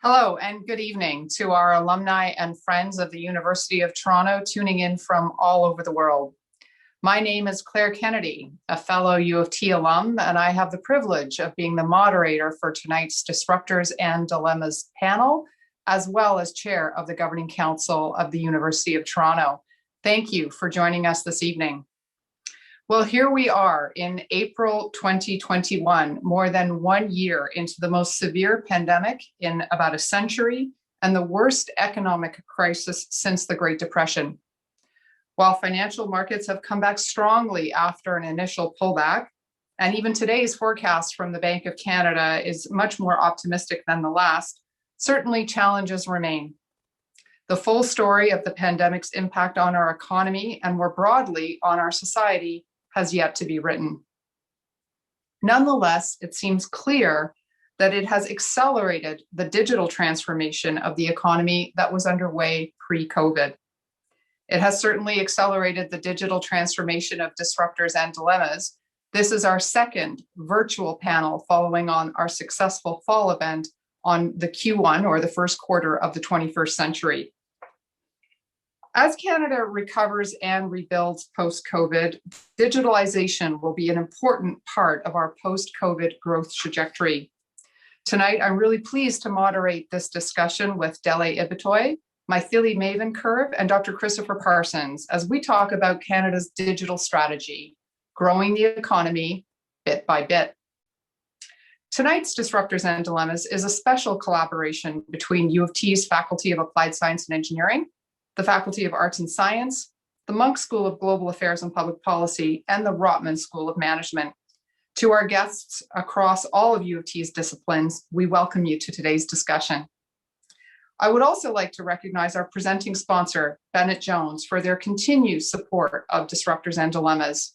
Hello and good evening to our alumni and friends of the University of Toronto tuning in from all over the world. My name is Claire Kennedy, a fellow U of T alum, and I have the privilege of being the moderator for tonight's Disruptors and Dilemmas panel, as well as chair of the Governing Council of the University of Toronto. Thank you for joining us this evening. Well, here we are in April 2021, more than 1 year into the most severe pandemic in about a century and the worst economic crisis since the Great Depression. While financial markets have come back strongly after an initial pullback, and even today's forecast from the Bank of Canada is much more optimistic than the last, certainly challenges remain. The full story of the pandemic's impact on our economy and more broadly on our society has yet to be written. Nonetheless, it seems clear that it has accelerated the digital transformation of the economy that was underway pre-COVID. It has certainly accelerated the digital transformation of Disruptors and Dilemmas. This is our second virtual panel following on our successful fall event on the Q1 or the first quarter of the 21st century. As Canada recovers and rebuilds post-COVID, digitalization will be an important part of our post-COVID growth trajectory. Tonight, I'm really pleased to moderate this discussion with Dele Ibitoy, my Philly Maven Curve, and Dr. Christopher Parsons as we talk about Canada's digital strategy, growing the economy bit by bit. Tonight's Disruptors and Dilemmas is a special collaboration between U of T's Faculty of Applied Science and Engineering, the Faculty of Arts and Science, the Munk School of Global Affairs and Public Policy, and the Rotman School of Management. To our guests across all of U of T's disciplines, we welcome you to today's discussion. I would also like to recognize our presenting sponsor, Bennett Jones, for their continued support of Disruptors and Dilemmas.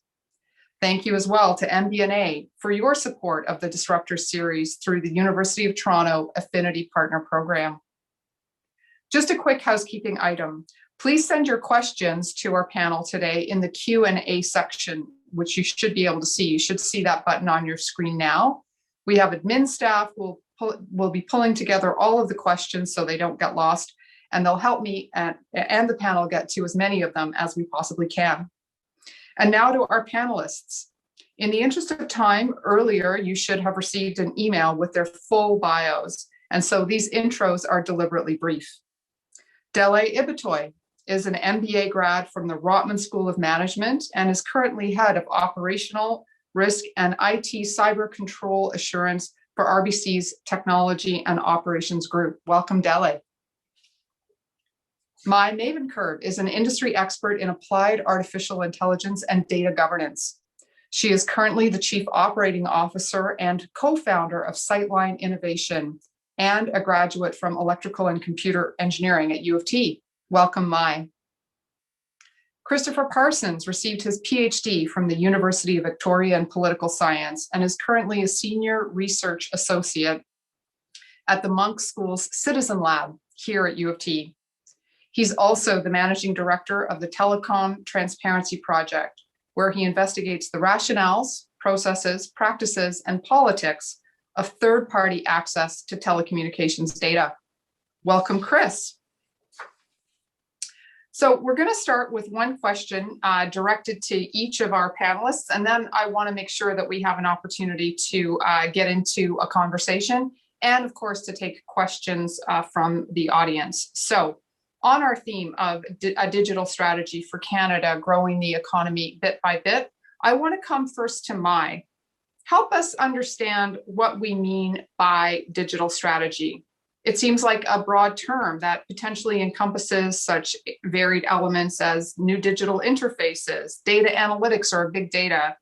Thank you as well to MBNA for your support of the Disruptors series through the University of Toronto Affinity Partner Program. Just a quick housekeeping item. Please send your questions to our panel today in the Q&A section, which you should be able to see. You should see that button on your screen now. We have admin staff who will be pulling together all of the questions so they don't get lost, and they'll help me and the panel get to as many of them as we possibly can. And now to our panelists. In the interest of time, earlier you should have received an email with their full bios, and so these intros are deliberately brief. Dele Ibitoy is an MBA grad from the Rotman School of Management and is currently head of operational risk and IT cyber control assurance for RBC's Technology and Operations Group. Welcome, Dele. My Maven Curve is an industry expert in applied artificial intelligence and data governance. She is currently the Chief Operating Officer and co-founder of Sightline Innovation, and a graduate from Electrical and Computer Engineering at U of T. Welcome, Mai. Christopher Parsons received his PhD from the University of Victoria in Political Science and is currently a Senior Research Associate at the Munk School's Citizen Lab here at U of T. He's also the Managing Director of the Telecom Transparency Project, where he investigates the rationales, processes, practices, and politics of third-party access to telecommunications data. Welcome, Chris. So we're going to start with one question directed to each of our panelists, and then I want to make sure that we have an opportunity to get into a conversation and, of course, to take questions from the audience. So on our theme of a digital strategy for Canada, growing the economy bit by bit, I want to come first to Mai. Help us understand what we mean by digital strategy. It seems like a broad term that potentially encompasses such varied elements as new digital interfaces, data analytics or big data,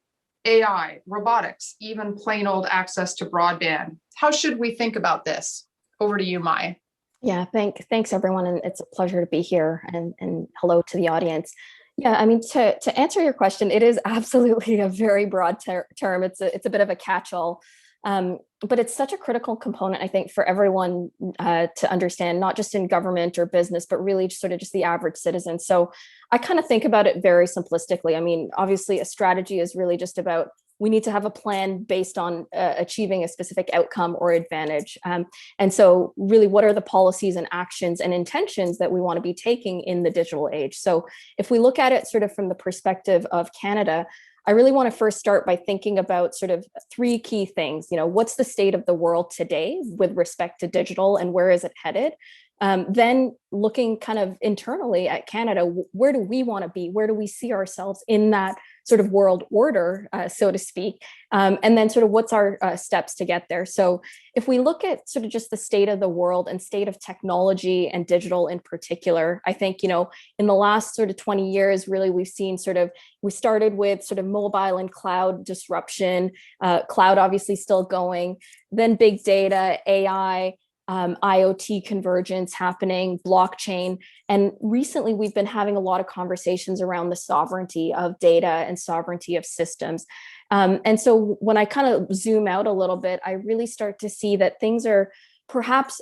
AI, robotics, even plain old access to broadband. How should we think about this? Over to you, Mai. Yeah, thanks everyone, and it's a pleasure to be here, and hello to the audience. Yeah, I mean, to answer your question, it is absolutely a very broad term. It's a bit of a catch-all, but it's such a critical component, I think, for everyone to understand, not just in government or business, but really sort of just the average citizen. So I kind of think about it very simplistically. I mean, obviously, a strategy is really just about we need to have a plan based on achieving a specific outcome or advantage. And so really, what are the policies and actions and intentions that we want to be taking in the digital age? So if we look at it sort of from the perspective of Canada, I really want to first start by thinking about sort of three key things. What's the state of the world today with respect to digital, and where is it headed? Then looking kind of internally at Canada, where do we want to be? Where do we see ourselves in that sort of world order, so to speak? And then sort of what's our steps to get there? So if we look at sort of just the state of the world and state of technology and digital in particular, I think, in the last sort of 20 years, really, we've seen we started with sort of mobile and cloud disruption, cloud obviously still going, then big data, AI, IoT convergence happening, blockchain. And recently, we've been having a lot of conversations around the sovereignty of data and sovereignty of systems. And so when I kind of zoom out a little bit, I really start to see that things are perhaps,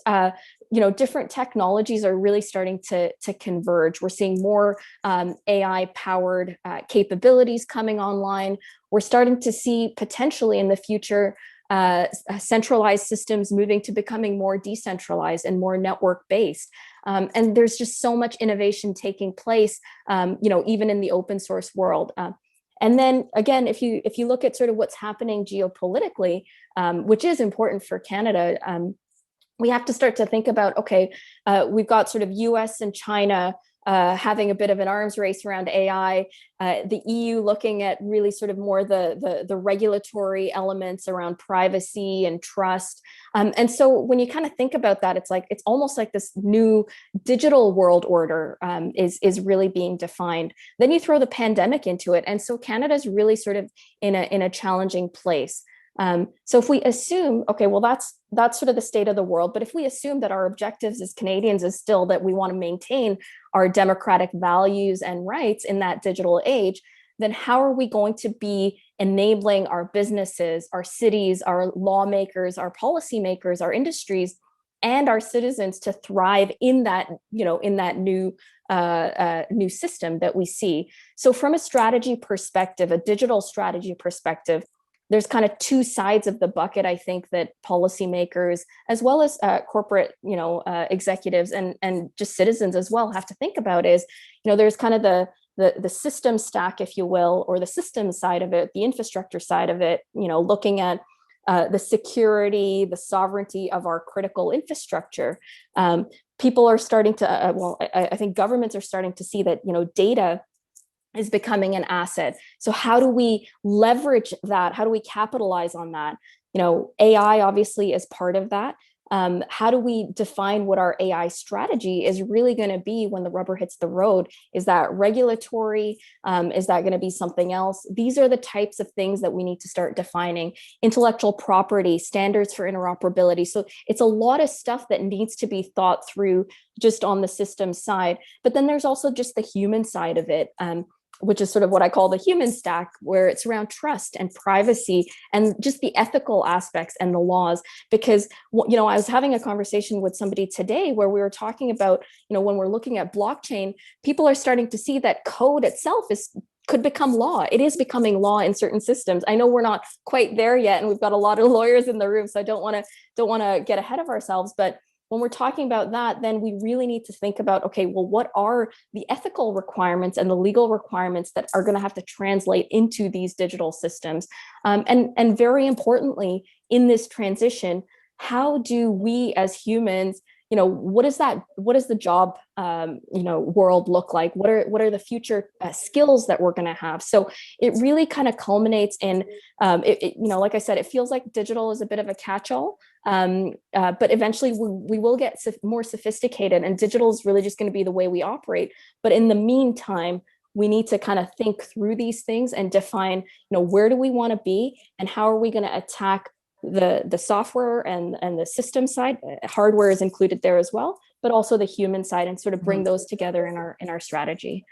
different technologies are really starting to converge. We're seeing more AI-powered capabilities coming online. We're starting to see potentially in the future centralized systems moving to becoming more decentralized and more network-based. And there's just so much innovation taking place, even in the open source world. And then again, if you look at sort of what's happening geopolitically, which is important for Canada, we have to start to think about, okay, we've got sort of US and China having a bit of an arms race around AI, the EU looking at really sort of more the regulatory elements around privacy and trust. And so when you kind of think about that, it's almost like this new digital world order is really being defined. Then you throw the pandemic into it. And so Canada's really sort of in a challenging place. So if we assume, okay, well, that's sort of the state of the world. But if we assume that our objectives as Canadians is still that we want to maintain our democratic values and rights in that digital age, then how are we going to be enabling our businesses, our cities, our lawmakers, our policymakers, our industries, and our citizens to thrive in that, in that new system that we see? So from a strategy perspective, a digital strategy perspective, there's kind of two sides of the bucket, I think, that policymakers, as well as corporate, executives and just citizens as well have to think about is, there's kind of the system stack, if you will, or the system side of it, the infrastructure side of it, looking at the security, the sovereignty of our critical infrastructure. People are starting to, I think governments are starting to see that, data is becoming an asset. So how do we leverage that? How do we capitalize on that? AI obviously is part of that. How do we define what our AI strategy is really going to be when the rubber hits the road? Is that regulatory? Is that going to be something else? These are the types of things that we need to start defining. Intellectual property, standards for interoperability. So it's a lot of stuff that needs to be thought through just on the system side. But then there's also just the human side of it. Which is sort of what I call the human stack, where it's around trust and privacy and just the ethical aspects and the laws. Because, I was having a conversation with somebody today where we were talking about, when we're looking at blockchain, people are starting to see that code itself could become law. It is becoming law in certain systems. I know we're not quite there yet, and we've got a lot of lawyers in the room, so I don't want to get ahead of ourselves. But when we're talking about that, then we really need to think about, okay, well, what are the ethical requirements and the legal requirements that are going to have to translate into these digital systems? And very importantly, in this transition, how do we as humans, what does the job, world look like? What are the future skills that we're going to have? So it really kind of culminates in, like I said, it feels like digital is a bit of a catch-all, but eventually we will get more sophisticated, and digital is really just going to be the way we operate. But in the meantime, we need to kind of think through these things and define, where do we want to be, and how are we going to attack the software and the system side. Hardware is included there as well, but also the human side, and sort of bring those together in our strategy.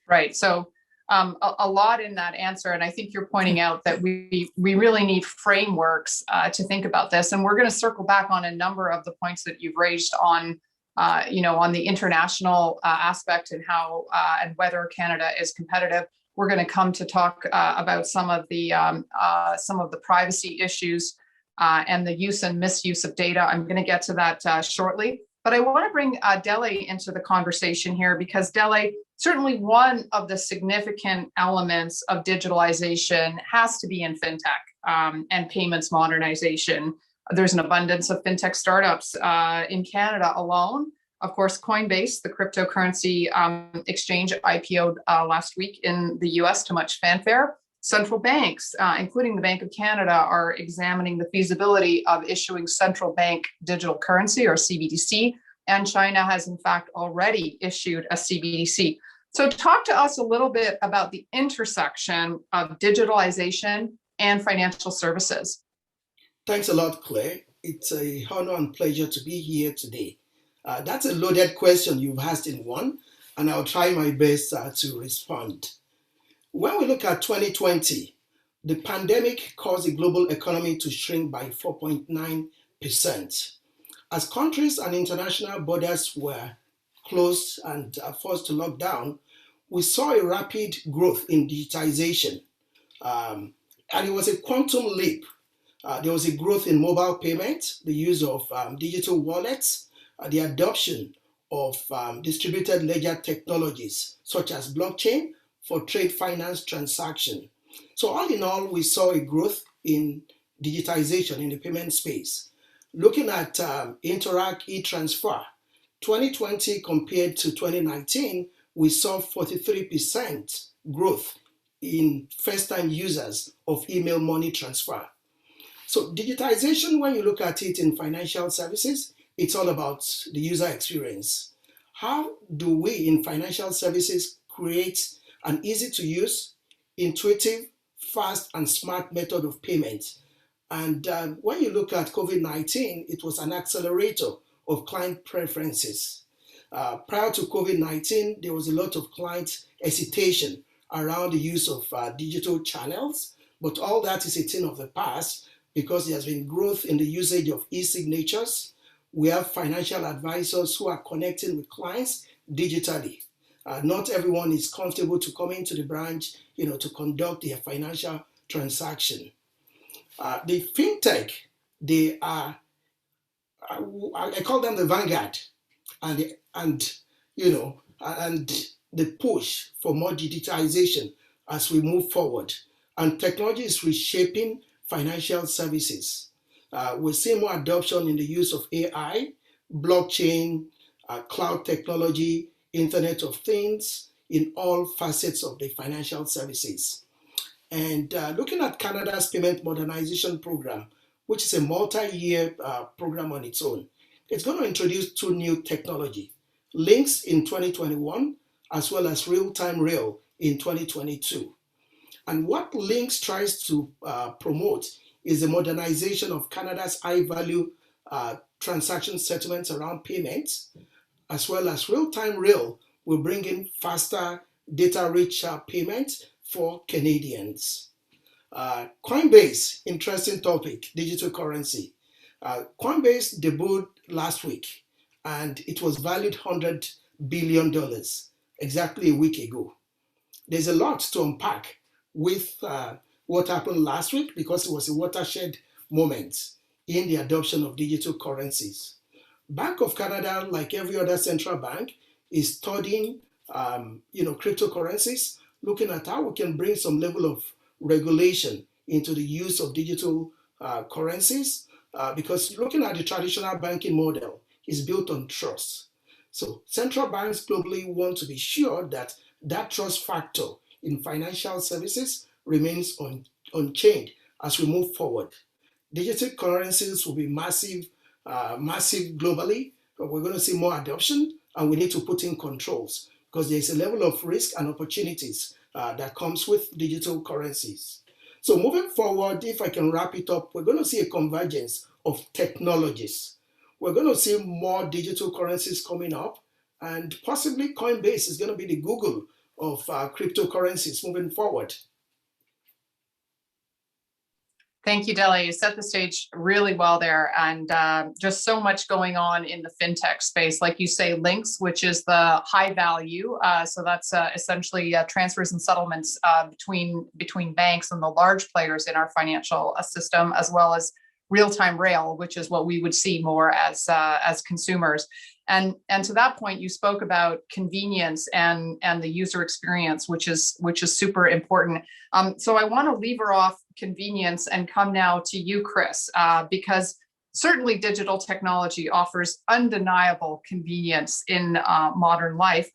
Right. So a lot in that answer, and I think you're pointing out that we really need frameworks to think about this. And we're going to circle back on a number of the points that you've raised on on the international aspect and how and whether Canada is competitive. We're going to come to talk about some of the privacy issues and the use and misuse of data. I'm going to get to that shortly. But I want to bring Dele into the conversation here because Dele, certainly one of the significant elements of digitalization has to be in fintech and payments modernization. There's an abundance of fintech startups in Canada alone. Of course, Coinbase, the cryptocurrency exchange, IPO'd last week in the US to much fanfare. Central banks, including the Bank of Canada, are examining the feasibility of issuing central bank digital currency or CBDC. And China has, in fact, already issued a CBDC. So talk to us a little bit about the intersection of digitalization and financial services. Thanks a lot, Claire. It's a honor and pleasure to be here today. That's a loaded question you've asked in one, and I'll try my best to respond. When we look at 2020, the pandemic caused the global economy to shrink by 4.9%. As countries and international borders were closed and forced to lock down, we saw a rapid growth in digitization. And it was a quantum leap. There was a growth in mobile payments, the use of digital wallets, the adoption of distributed ledger technologies such as blockchain for trade finance transaction. So all in all, we saw a growth in digitization in the payment space. Looking at Interact e-transfer, 2020 compared to 2019, we saw 43% growth in first-time users of email money transfer. So digitization, when you look at it in financial services, it's all about the user experience. How do we in financial services create an easy-to-use, intuitive, fast, and smart method of payment? And when you look at COVID-19, it was an accelerator of client preferences. Prior to COVID-19, there was a lot of client hesitation around the use of digital channels, but all that is a thing of the past because there has been growth in the usage of e-signatures. We have financial advisors who are connecting with clients digitally. Not everyone is comfortable to come into the branch, to conduct their financial transaction. The fintech, they are, I call them the vanguard, and the push for more digitization as we move forward. And technology is reshaping financial services. We're seeing more adoption in the use of AI, blockchain, cloud technology, Internet of Things in all facets of the financial services. And looking at Canada's Payment Modernization Program, which is a multi-year program on its own, it's going to introduce two new technology, links in 2021, as well as real-time rail in 2022. And what links tries to promote is the modernization of Canada's high-value transaction settlements around payments, as well as real-time rail will bring in faster data-rich payments for Canadians. Coinbase, interesting topic, digital currency. Coinbase debuted last week and it was valued $100 billion exactly a week ago. There's a lot to unpack with what happened last week because it was a watershed moment in the adoption of digital currencies. Bank of Canada, like every other central bank, is studying cryptocurrencies, looking at how we can bring some level of regulation into the use of digital currencies, because looking at the traditional banking model is built on trust. So central banks globally want to be sure that that trust factor in financial services remains unchanged as we move forward. Digital currencies will be massive globally, but we're going to see more adoption and we need to put in controls because there's a level of risk and opportunities that comes with digital currencies. So moving forward, if I can wrap it up, we're going to see a convergence of technologies. We're going to see more digital currencies coming up, and possibly Coinbase is going to be the Google of cryptocurrencies moving forward. Thank you, Delia. You set the stage really well there, and just so much going on in the fintech space. Like you say, links, which is the high value. So that's essentially transfers and settlements between banks and the large players in our financial system, as well as real-time rail, which is what we would see more as consumers. And to that point, you spoke about convenience and the user experience, which is super important. So I want to lever off convenience and come now to you, Chris, because certainly digital technology offers undeniable convenience in modern life,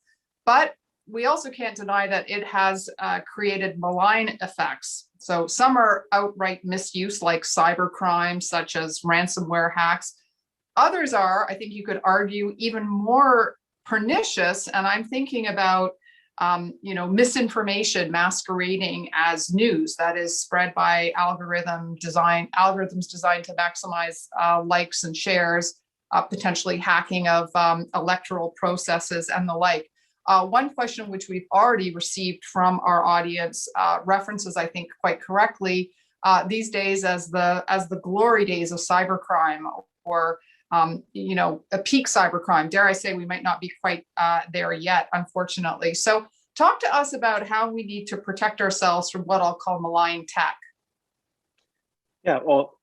but we also can't deny that it has created malign effects. So some are outright misuse, like cybercrime, such as ransomware hacks. Others are, I think you could argue, even more pernicious. And I'm thinking about, misinformation masquerading as news that is spread by algorithms designed to maximize likes and shares, potentially hacking of electoral processes and the like. One question which we've already received from our audience references, I think, quite correctly these days as the glory days of cybercrime, or a peak cybercrime. Dare I say, we might not be quite there yet, unfortunately. So talk to us about how we need to protect ourselves from what I'll call malign tech. Yeah, well,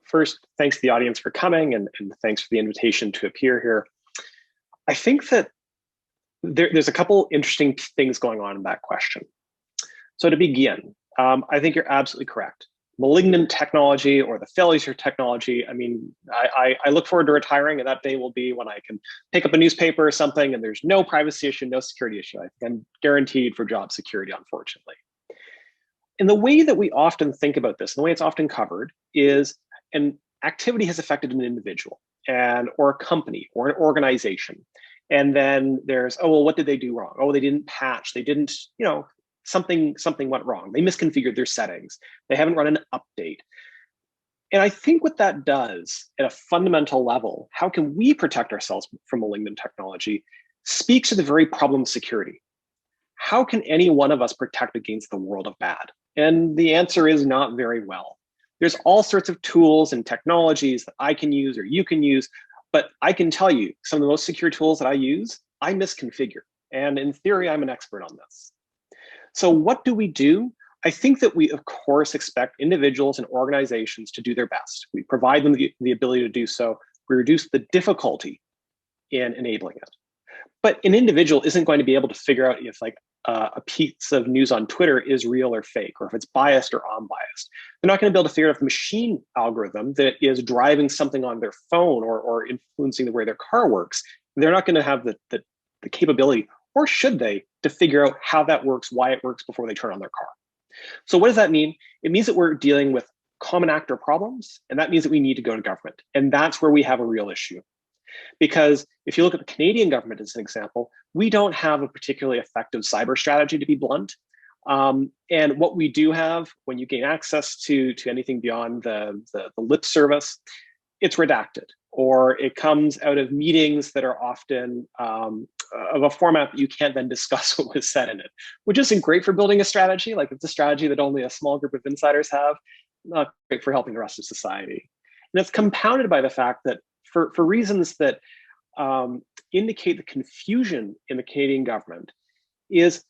first, thanks to the audience for coming, and thanks for the invitation to appear here. I think that there's a couple interesting things going on in that question. So to begin, I think you're absolutely correct. Malignant technology, or the failures of technology, I mean, I look forward to retiring, and that day will be when I can pick up a newspaper or something and there's no privacy issue, no security issue. I think I'm guaranteed for job security, unfortunately. And the way that we often think about this, and the way it's often covered, is an activity has affected an individual or a company or an organization. And then there's, oh, well, what did they do wrong? Oh, they didn't patch. They didn't, something went wrong. They misconfigured their settings. They haven't run an update. And I think what that does at a fundamental level, how can we protect ourselves from malignant technology, speaks to the very problem of security. How can any one of us protect against the world of bad? And the answer is not very well. There's all sorts of tools and technologies that I can use or you can use, but I can tell you some of the most secure tools that I use, I misconfigure. And in theory, I'm an expert on this. So what do we do? I think that we, of course, expect individuals and organizations to do their best. We provide them the ability to do so. We reduce the difficulty in enabling it. But an individual isn't going to be able to figure out if a piece of news on Twitter is real or fake, or if it's biased or unbiased. They're not going to be able to figure out if the machine algorithm that is driving something on their phone or influencing the way their car works, they're not going to have the capability, or should they, to figure out how that works, why it works before they turn on their car. So what does that mean? It means that we're dealing with common actor problems, and that means that we need to go to government. And that's where we have a real issue. Because if you look at the Canadian government as an example, we don't have a particularly effective cyber strategy, to be blunt. And what we do have, when you gain access to anything beyond the lip service, it's redacted, or it comes out of meetings that are often of a format that you can't then discuss what was said in it, which isn't great for building a strategy. Like, it's a strategy that only a small group of insiders have, not great for helping the rest of society. And it's compounded by the fact that for reasons that indicate the confusion in the Canadian government, is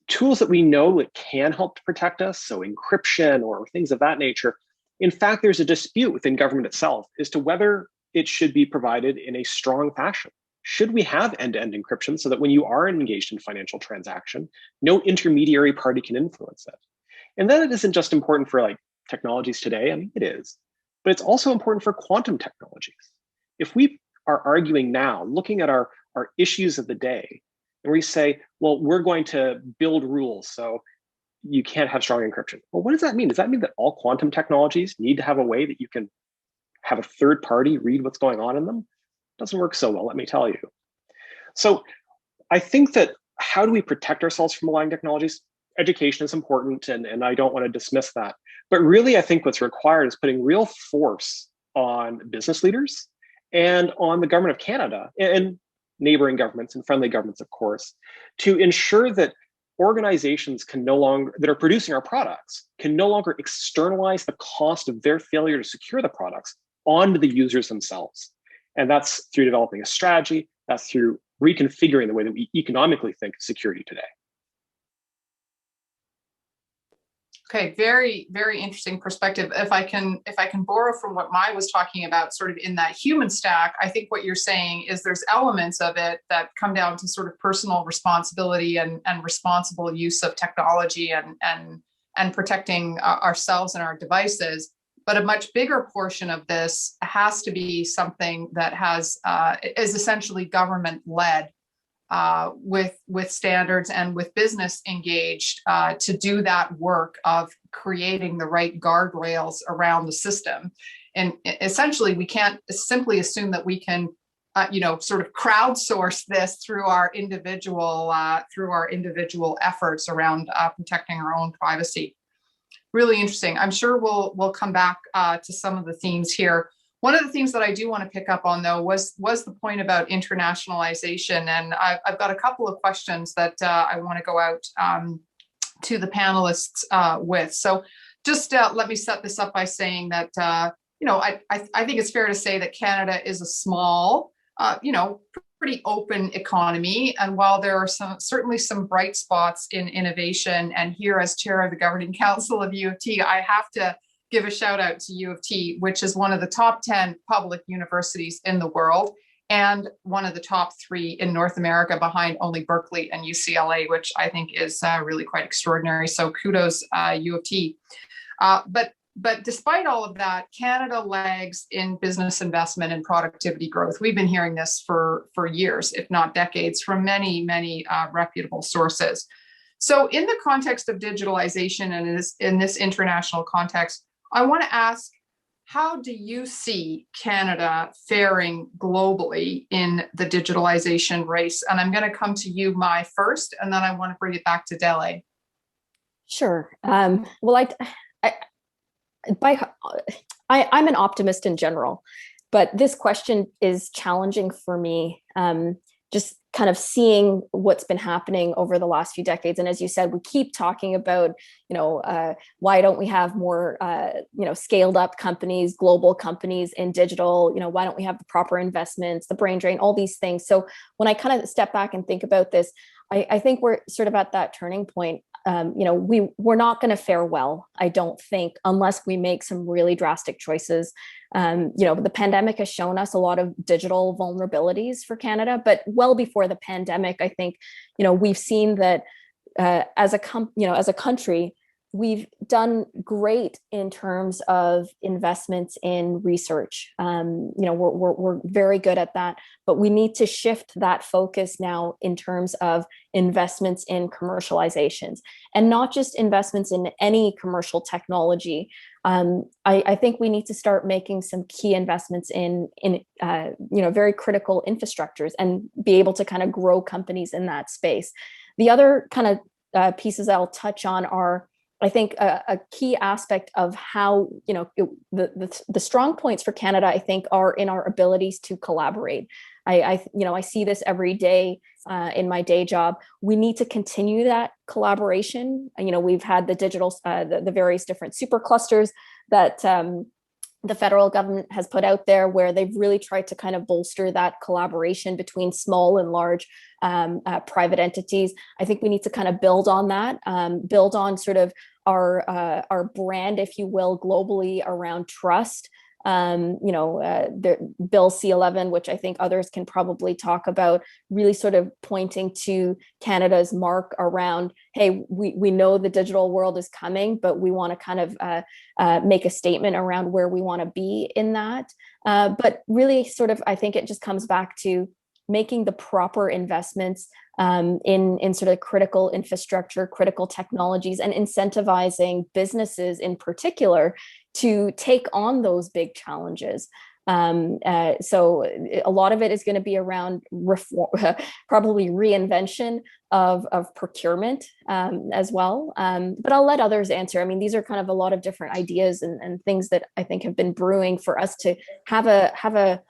tools that we know that can help to protect us, so encryption or things of that nature. In fact, there's a dispute within government itself as to whether it should be provided in a strong fashion. Should we have end-to-end encryption so that when you are engaged in financial transaction, no intermediary party can influence it? And then it isn't just important for technologies today. I mean, it is, but it's also important for quantum technologies. If we are arguing now, looking at our issues of the day, and we say, well, we're going to build rules so you can't have strong encryption. Well, what does that mean? Does that mean that all quantum technologies need to have a way that you can have a third party read what's going on in them? It doesn't work so well, let me tell you. So I think that, how do we protect ourselves from malign technologies? Education is important, and I don't want to dismiss that. But really, I think what's required is putting real force on business leaders and on the government of Canada and neighboring governments and friendly governments, of course, to ensure that organizations that are producing our products can no longer externalize the cost of their failure to secure the products onto the users themselves. And that's through developing a strategy, that's through reconfiguring the way that we economically think security today. Okay, very, very interesting perspective. If I can borrow from what Mai was talking about, sort of in that human stack, I think what you're saying is there's elements of it that come down to sort of personal responsibility and responsible use of technology and protecting ourselves and our devices. But a much bigger portion of this has to be something that is essentially government-led. With standards and with business engaged to do that work of creating the right guardrails around the system. And essentially, we can't simply assume that we can, sort of crowdsource this through our individual efforts around protecting our own privacy. Really interesting. I'm sure we'll come back to some of the themes here. One of the things that I do want to pick up on, though, was the point about internationalization. And I've got a couple of questions that I want to go out to the panelists with. So just let me set this up by saying that, I think it's fair to say that Canada is a small, pretty open economy. And while there are certainly some bright spots in innovation, and here as chair of the Governing Council of U of T, I have to give a shout out to U of T, which is one of the top 10 public universities in the world and one of the top 3 in North America, behind only Berkeley and UCLA, which I think is really quite extraordinary. So kudos, U of T. But despite all of that, Canada lags in business investment and productivity growth. We've been hearing this for years, if not decades, from many, many reputable sources. So in the context of digitalization and in this international context, I want to ask, how do you see Canada faring globally in the digitalization race? And I'm going to come to you, Mai, first, and then I want to bring it back to Dele. Sure. Well, I'm an optimist in general, but this question is challenging for me. Just kind of seeing what's been happening over the last few decades. And as you said, we keep talking about, why don't we have more, scaled up companies, global companies in digital? Why don't we have the proper investments, the brain drain, all these things? So when I kind of step back and think about this, I think we're sort of at that turning point. We're not going to fare well, I don't think, unless we make some really drastic choices. The pandemic has shown us a lot of digital vulnerabilities for Canada, but well before the pandemic, I think, we've seen that as a country, we've done great in terms of investments in research. We're very good at that, but we need to shift that focus now in terms of investments in commercializations, and not just investments in any commercial technology. I think we need to start making some key investments in very critical infrastructures and be able to kind of grow companies in that space. The other kind of pieces I'll touch on are, I think, a key aspect of how, the strong points for Canada, I think, are in our abilities to collaborate. I see this every day in my day job. We need to continue that collaboration. We've had the digital, the various different super clusters that the federal government has put out there, where they've really tried to kind of bolster that collaboration between small and large private entities. I think we need to kind of build on that, build on sort of our brand, if you will, globally around trust. The Bill C-11, which I think others can probably talk about, really sort of pointing to Canada's mark around, hey, we know the digital world is coming, but we want to kind of make a statement around where we want to be in that. But really sort of, I think it just comes back to making the proper investments in sort of critical infrastructure, critical technologies, and incentivizing businesses in particular to take on those big challenges. So a lot of it is going to be around reform, probably reinvention of procurement as well. But I'll let others answer. I mean, these are kind of a lot of different ideas and things that I think have been brewing for us to have a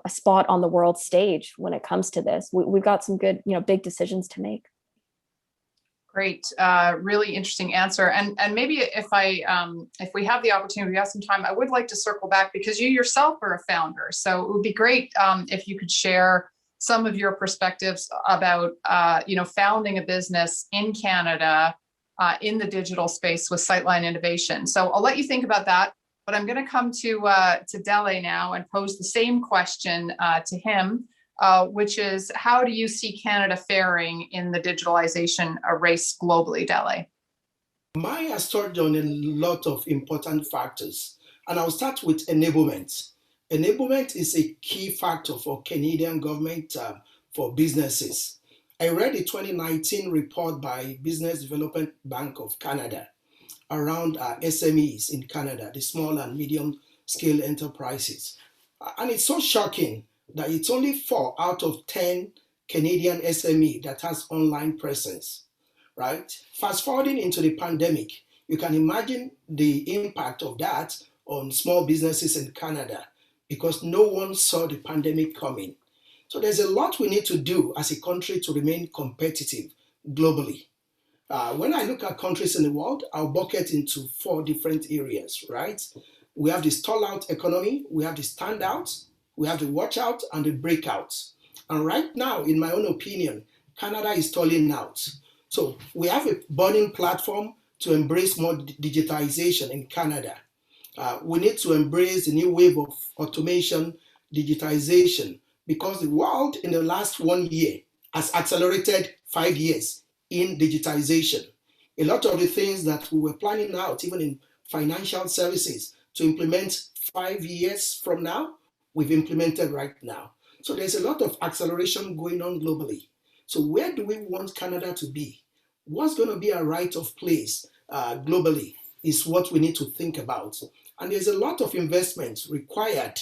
spot on the world stage when it comes to this. We've got some good, big decisions to make. Great, really interesting answer. And maybe if we have the opportunity, we have some time, I would like to circle back because you yourself are a founder. So it would be great if you could share some of your perspectives about founding a business in Canada in the digital space with Sightline Innovation. So I'll let you think about that. But I'm going to come to Dele now and pose the same question to him. Which is, how do you see Canada faring in the digitalization race globally, Dele? Maya has touched on a lot of important factors, and I'll start with enablement. Enablement is a key factor for Canadian government for businesses. I read a 2019 report by Business Development Bank of Canada around SMEs in Canada, the small and medium scale enterprises. And it's so shocking that it's only 4 out of 10 Canadian SME that has online presence, right? Fast forwarding into the pandemic, you can imagine the impact of that on small businesses in Canada because no one saw the pandemic coming. So there's a lot we need to do as a country to remain competitive globally. When I look at countries in the world, I'll bucket into 4 different areas, right? We have the stall out economy, we have the standouts, we have the watch out and the breakouts. And right now, in my own opinion, Canada is stalling out. So we have a burning platform to embrace more digitization in Canada. We need to embrace the new wave of automation, digitization, because the world in the last 1 year has accelerated 5 years in digitization. A lot of the things that we were planning out, even in financial services, to implement 5 years from now, we've implemented right now. So there's a lot of acceleration going on globally. So where do we want Canada to be? What's going to be our right of place globally is what we need to think about. And there's a lot of investment required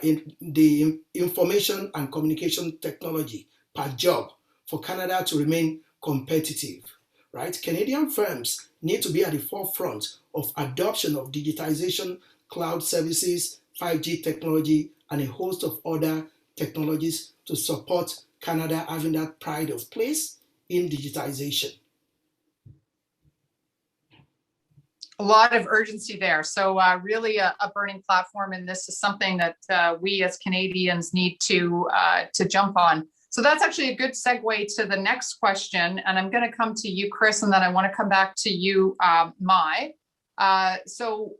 in the information and communication technology per job for Canada to remain competitive, right? Canadian firms need to be at the forefront of adoption of digitization, cloud services, 5G technology, and a host of other technologies to support Canada having that pride of place in digitization. A lot of urgency there. So really a burning platform, and this is something that we as Canadians need to jump on. So that's actually a good segue to the next question. And I'm going to come to you, Chris, and then I want to come back to you, Mai. So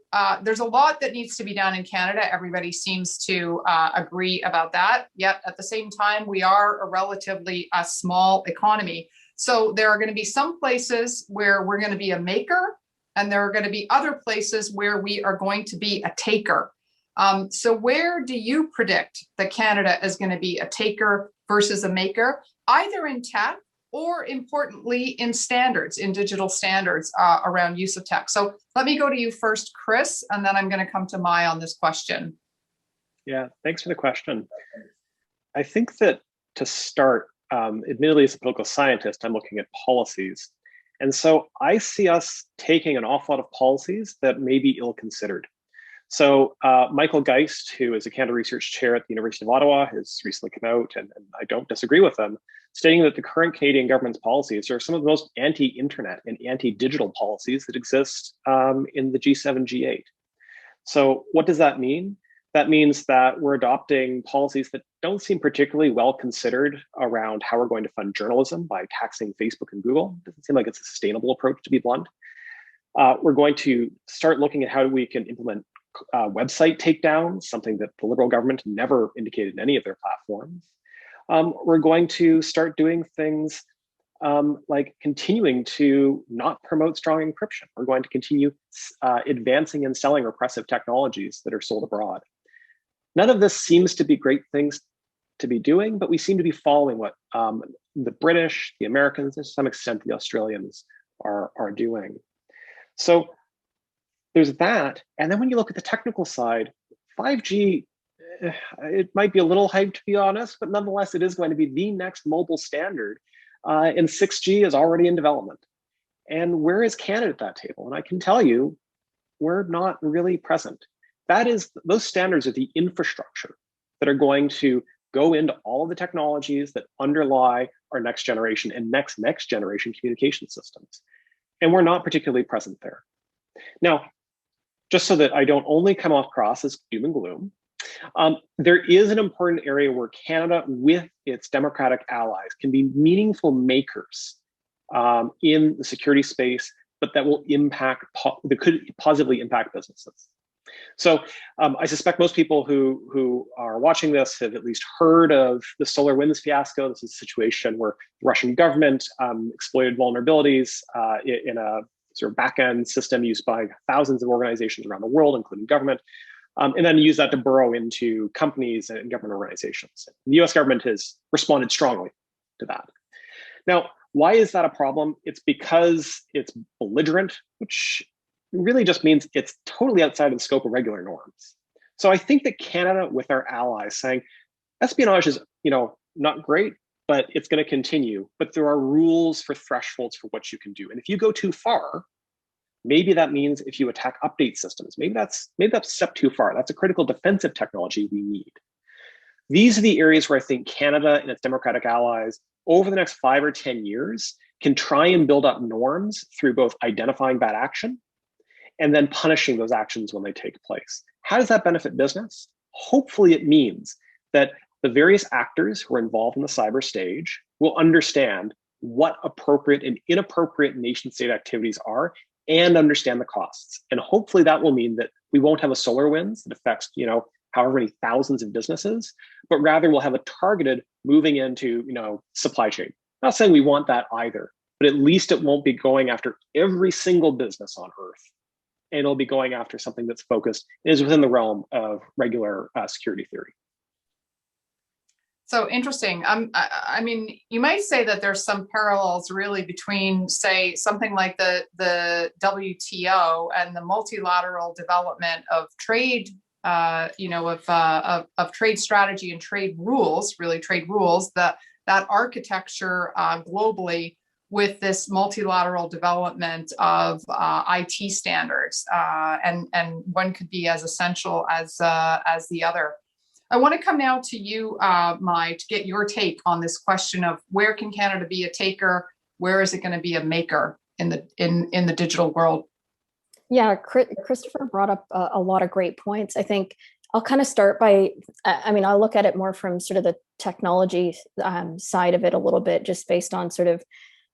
there's a lot that needs to be done in Canada. Everybody seems to agree about that. Yet at the same time, we are a relatively small economy. So there are going to be some places where we're going to be a maker, and there are going to be other places where we are going to be a taker. So where do you predict that Canada is going to be a taker versus a maker, either in tech or importantly in standards, in digital standards around use of tech? So let me go to you first, Chris, and then I'm going to come to Mai on this question. Yeah, thanks for the question. I think that to start, admittedly as a political scientist, I'm looking at policies. And so I see us taking an awful lot of policies that may be ill-considered. So Michael Geist, who is a Canada Research Chair at the University of Ottawa, has recently come out, and I don't disagree with them, stating that the current Canadian government's policies are some of the most anti-internet and anti-digital policies that exist in the G7, G8. So what does that mean? That means that we're adopting policies that don't seem particularly well considered around how we're going to fund journalism by taxing Facebook and Google. It doesn't seem like it's a sustainable approach, to be blunt. We're going to start looking at how we can implement website takedowns, something that the Liberal government never indicated in any of their platforms. We're going to start doing things like continuing to not promote strong encryption. We're going to continue advancing and selling repressive technologies that are sold abroad. None of this seems to be great things to be doing, but we seem to be following what the British, the Americans, and to some extent the Australians are doing. So there's that. And then when you look at the technical side, 5G, it might be a little hyped, to be honest, but nonetheless, it is going to be the next mobile standard. And 6G is already in development. And where is Canada at that table? And I can tell you, we're not really present. Those standards are the infrastructure that are going to go into all of the technologies that underlie our next generation and next generation communication systems. And we're not particularly present there. Now, just so that I don't only come across as doom and gloom, there is an important area where Canada, with its democratic allies, can be meaningful makers in the security space, but that will that could positively impact businesses. So I suspect most people who are watching this have at least heard of the SolarWinds fiasco. This is a situation where the Russian government exploited vulnerabilities in a sort of back-end system used by thousands of organizations around the world, including government, and then use that to burrow into companies and government organizations. The US government has responded strongly to that. Now, why is that a problem? It's because it's belligerent, which really just means it's totally outside of the scope of regular norms. So I think that Canada, with our allies, saying espionage is, not great, but it's going to continue. But there are rules for thresholds for what you can do. And if you go too far, maybe that means if you attack update systems, maybe that's a step too far. That's a critical defensive technology we need. These are the areas where I think Canada and its democratic allies over the next 5 or 10 years can try and build up norms through both identifying bad action and then punishing those actions when they take place. How does that benefit business? Hopefully it means that the various actors who are involved in the cyber stage will understand what appropriate and inappropriate nation state activities are and understand the costs. And hopefully that will mean that we won't have a SolarWinds that affects, however many thousands of businesses, but rather we'll have a targeted moving into, supply chain. Not saying we want that either, but at least it won't be going after every single business on Earth. And it'll be going after something that's focused and is within the realm of regular security theory. So interesting. I mean, you might say that there's some parallels really between, say, something like the WTO and the multilateral development of trade, of trade strategy and trade rules, that architecture globally, with this multilateral development of IT standards, and one could be as essential as the other. I want to come now to you, Mai, to get your take on this question of where can Canada be a taker, where is it going to be a maker in the digital world? Yeah, Christopher brought up a lot of great points. I think I'll kind of start by, I'll look at it more from sort of the technology side of it a little bit, just based on sort of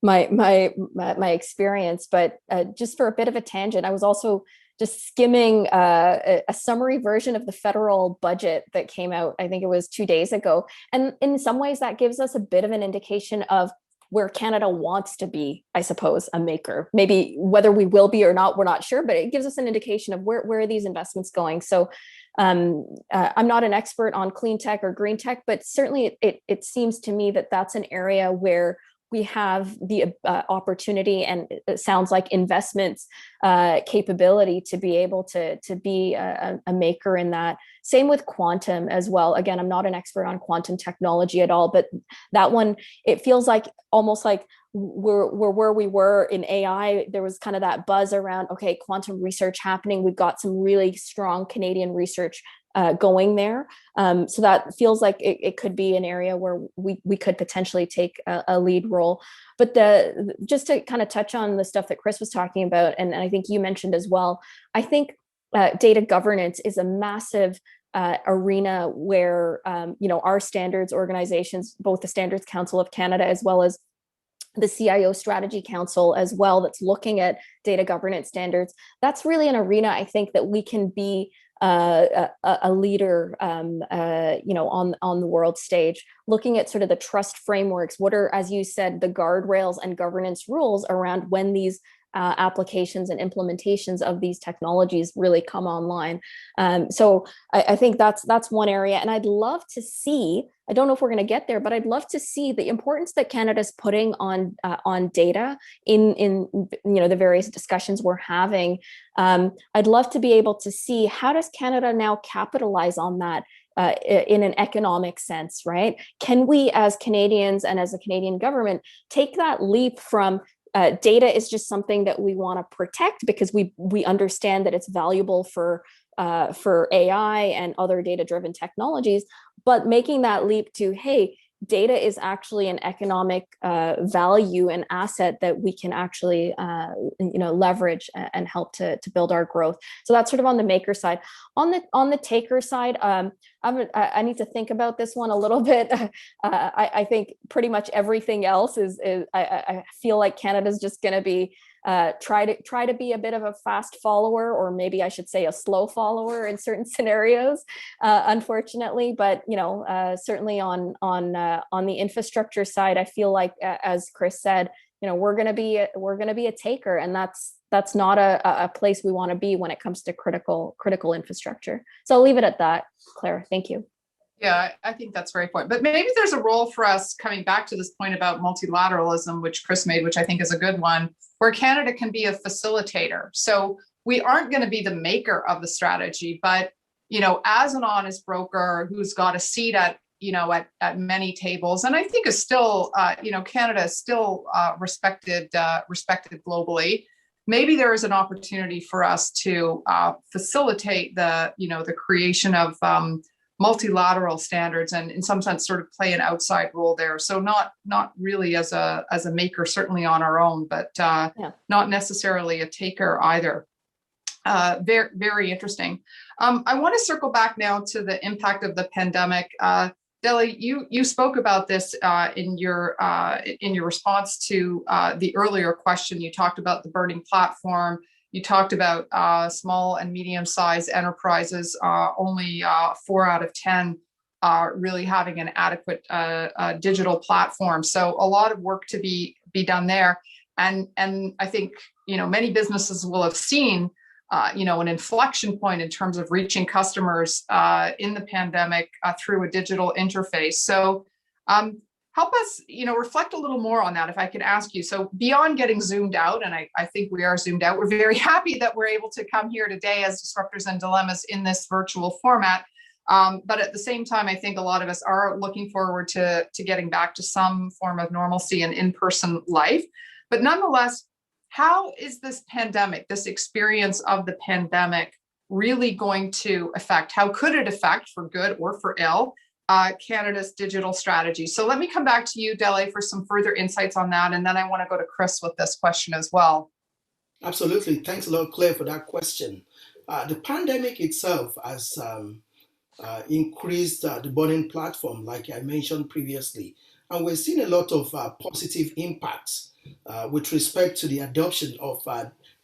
my experience. But just for a bit of a tangent, I was also just skimming a summary version of the federal budget that came out, I think it was 2 days ago. And in some ways that gives us a bit of an indication of where Canada wants to be, I suppose, a maker. Maybe whether we will be or not, we're not sure, but it gives us an indication of where are these investments going. So I'm not an expert on clean tech or green tech, but certainly it seems to me that that's an area where we have the opportunity, and it sounds like investments capability to be able to be a maker in that. Same with quantum as well. Again, I'm not an expert on quantum technology at all, but that one, it feels like almost like we're where we were in AI. There was kind of that buzz around, okay, quantum research happening. We've got some really strong Canadian research going there. So that feels like it could be an area where we could potentially take a lead role. But just to kind of touch on the stuff that Chris was talking about, and I think you mentioned as well, I think data governance is a massive arena where our standards organizations, both the Standards Council of Canada as well as the CIO Strategy Council as well, that's looking at data governance standards. That's really an arena, I think, that we can be a leader, on the world stage, looking at sort of the trust frameworks. What are, as you said, the guardrails and governance rules around when these applications and implementations of these technologies really come online. So I think that's one area, and I'd love to see. I don't know if we're going to get there, but I'd love to see the importance that Canada's putting on data in the various discussions we're having. I'd love to be able to see, how does Canada now capitalize on that in an economic sense, right? Can we, as Canadians and as a Canadian government, take that leap from data is just something that we want to protect because we understand that it's valuable for AI and other data-driven technologies, but making that leap to, hey, data is actually an economic value and asset that we can actually leverage and help to build our growth. So that's sort of on the maker side. On the taker side, I need to think about this one a little bit. I think pretty much everything else is I feel like Canada's just going to be try to be a bit of a fast follower, or maybe I should say a slow follower in certain scenarios, unfortunately. But certainly on the infrastructure side, I feel like, as Chris said, we're going to be a taker, and that's not a place we want to be when it comes to critical infrastructure. So I'll leave it at that, Claire. Thank you. Yeah, I think that's very important. But maybe there's a role for us, coming back to this point about multilateralism, which Chris made, which I think is a good one, where Canada can be a facilitator. So we aren't going to be the maker of the strategy, but as an honest broker who's got a seat at many tables, and I think is still Canada is still respected globally. Maybe there is an opportunity for us to facilitate the creation of multilateral standards, and in some sense sort of play an outside role there. So not really as a maker, certainly on our own, but not necessarily a taker either. Very, very interesting. I want to circle back now to the impact of the pandemic. Deli, you spoke about this in your response to the earlier question. You talked about the burning platform. You talked about small and medium-sized enterprises, only 4 out of 10 really having an adequate digital platform. So a lot of work to be done there. And I think many businesses will have seen an inflection point in terms of reaching customers in the pandemic through a digital interface. So help us, reflect a little more on that, if I could ask you. So beyond getting zoomed out, and I think we are zoomed out, we're very happy that we're able to come here today as Disruptors and Dilemmas in this virtual format. But at the same time, I think a lot of us are looking forward to getting back to some form of normalcy and in-person life. But nonetheless, how is this pandemic, this experience of the pandemic, really going to affect, how could it affect, for good or for ill, Canada's digital strategy? So let me come back to you, Dele, for some further insights on that. And then I want to go to Chris with this question as well. Absolutely. Thanks a lot, Claire, for that question. The pandemic itself has increased the burning platform, like I mentioned previously. And we're seeing a lot of positive impacts with respect to the adoption of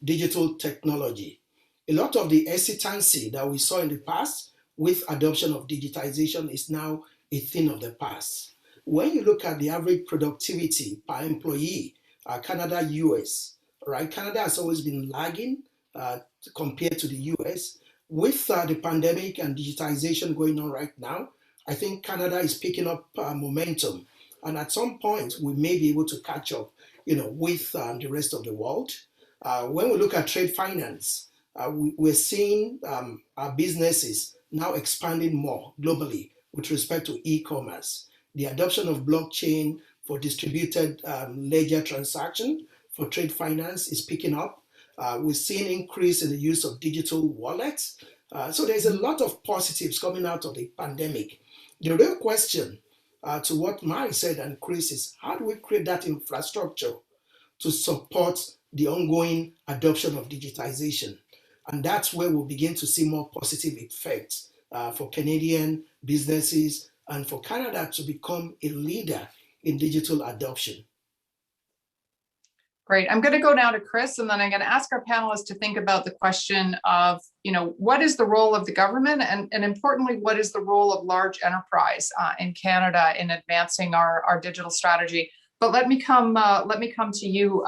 digital technology. A lot of the hesitancy that we saw in the past with adoption of digitization is now a thing of the past. When you look at the average productivity per employee, Canada, US, right? Canada has always been lagging compared to the US. With the pandemic and digitization going on right now, I think Canada is picking up momentum. And at some point, we may be able to catch up, with the rest of the world. When we look at trade finance, we're seeing our businesses now expanding more globally with respect to e-commerce. The adoption of blockchain for distributed ledger transaction for trade finance is picking up. We're seeing increase in the use of digital wallets. So there's a lot of positives coming out of the pandemic. The real question to what Mike said and Chris is, how do we create that infrastructure to support the ongoing adoption of digitization? And that's where we'll begin to see more positive effects for Canadian businesses and for Canada to become a leader in digital adoption. Great. I'm going to go now to Chris, and then I'm going to ask our panelists to think about the question of, what is the role of the government, and importantly, what is the role of large enterprise in Canada in advancing our digital strategy. But let me come to you,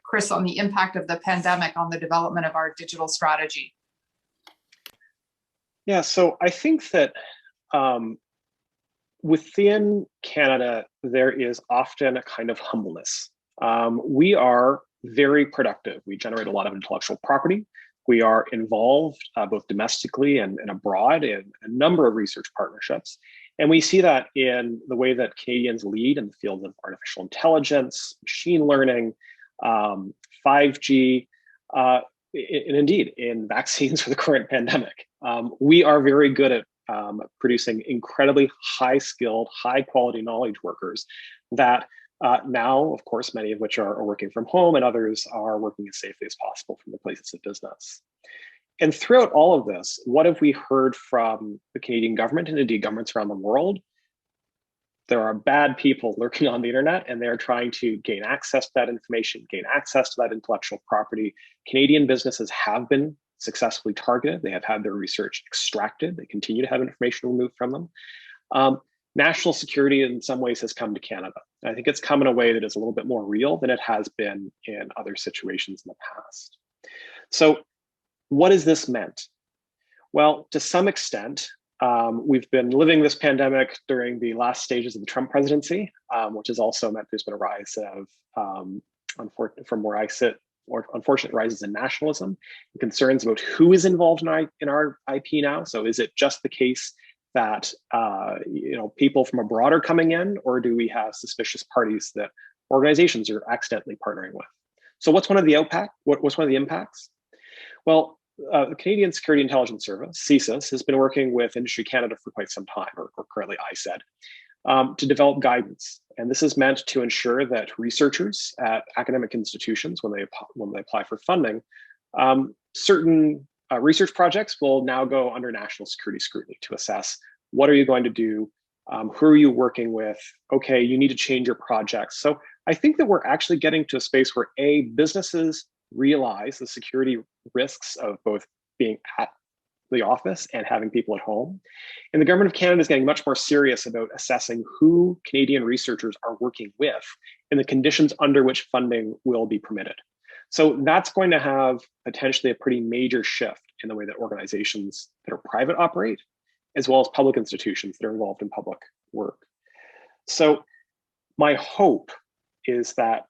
Chris, on the impact of the pandemic on the development of our digital strategy. Yeah, so I think that within Canada, there is often a kind of humbleness. We are very productive. We generate a lot of intellectual property. We are involved both domestically and abroad in a number of research partnerships. And we see that in the way that Canadians lead in the field of artificial intelligence, machine learning, 5G, and indeed in vaccines for the current pandemic. We are very good at producing incredibly high-skilled, high-quality knowledge workers that now, of course, many of which are working from home and others are working as safely as possible from the places of business. And throughout all of this, what have we heard from the Canadian government and indeed governments around the world? There are bad people lurking on the internet, and they're trying to gain access to that information, gain access to that intellectual property. Canadian businesses have been successfully targeted. They have had their research extracted. They continue to have information removed from them. National security in some ways has come to Canada. And I think it's come in a way that is a little bit more real than it has been in other situations in the past. So what has this meant? Well, to some extent, we've been living this pandemic during the last stages of the Trump presidency, which has also meant there's been a rise of, from where I sit, or unfortunate rises in nationalism and concerns about who is involved in our IP now. So is it just the case that people from abroad are coming in, or do we have suspicious parties that organizations are accidentally partnering with? So what's one of the impacts? Well, the Canadian Security Intelligence Service, CSIS, has been working with Industry Canada for quite some time, or currently ISED, to develop guidance. And this is meant to ensure that researchers at academic institutions, when they apply for funding, certain research projects will now go under national security scrutiny to assess what are you going to do, who are you working with, okay, you need to change your projects. So I think that we're actually getting to a space where businesses realize the security risks of both being at the office and having people at home. And the government of Canada is getting much more serious about assessing who Canadian researchers are working with and the conditions under which funding will be permitted. So that's going to have potentially a pretty major shift in the way that organizations that are private operate, as well as public institutions that are involved in public work. So my hope is that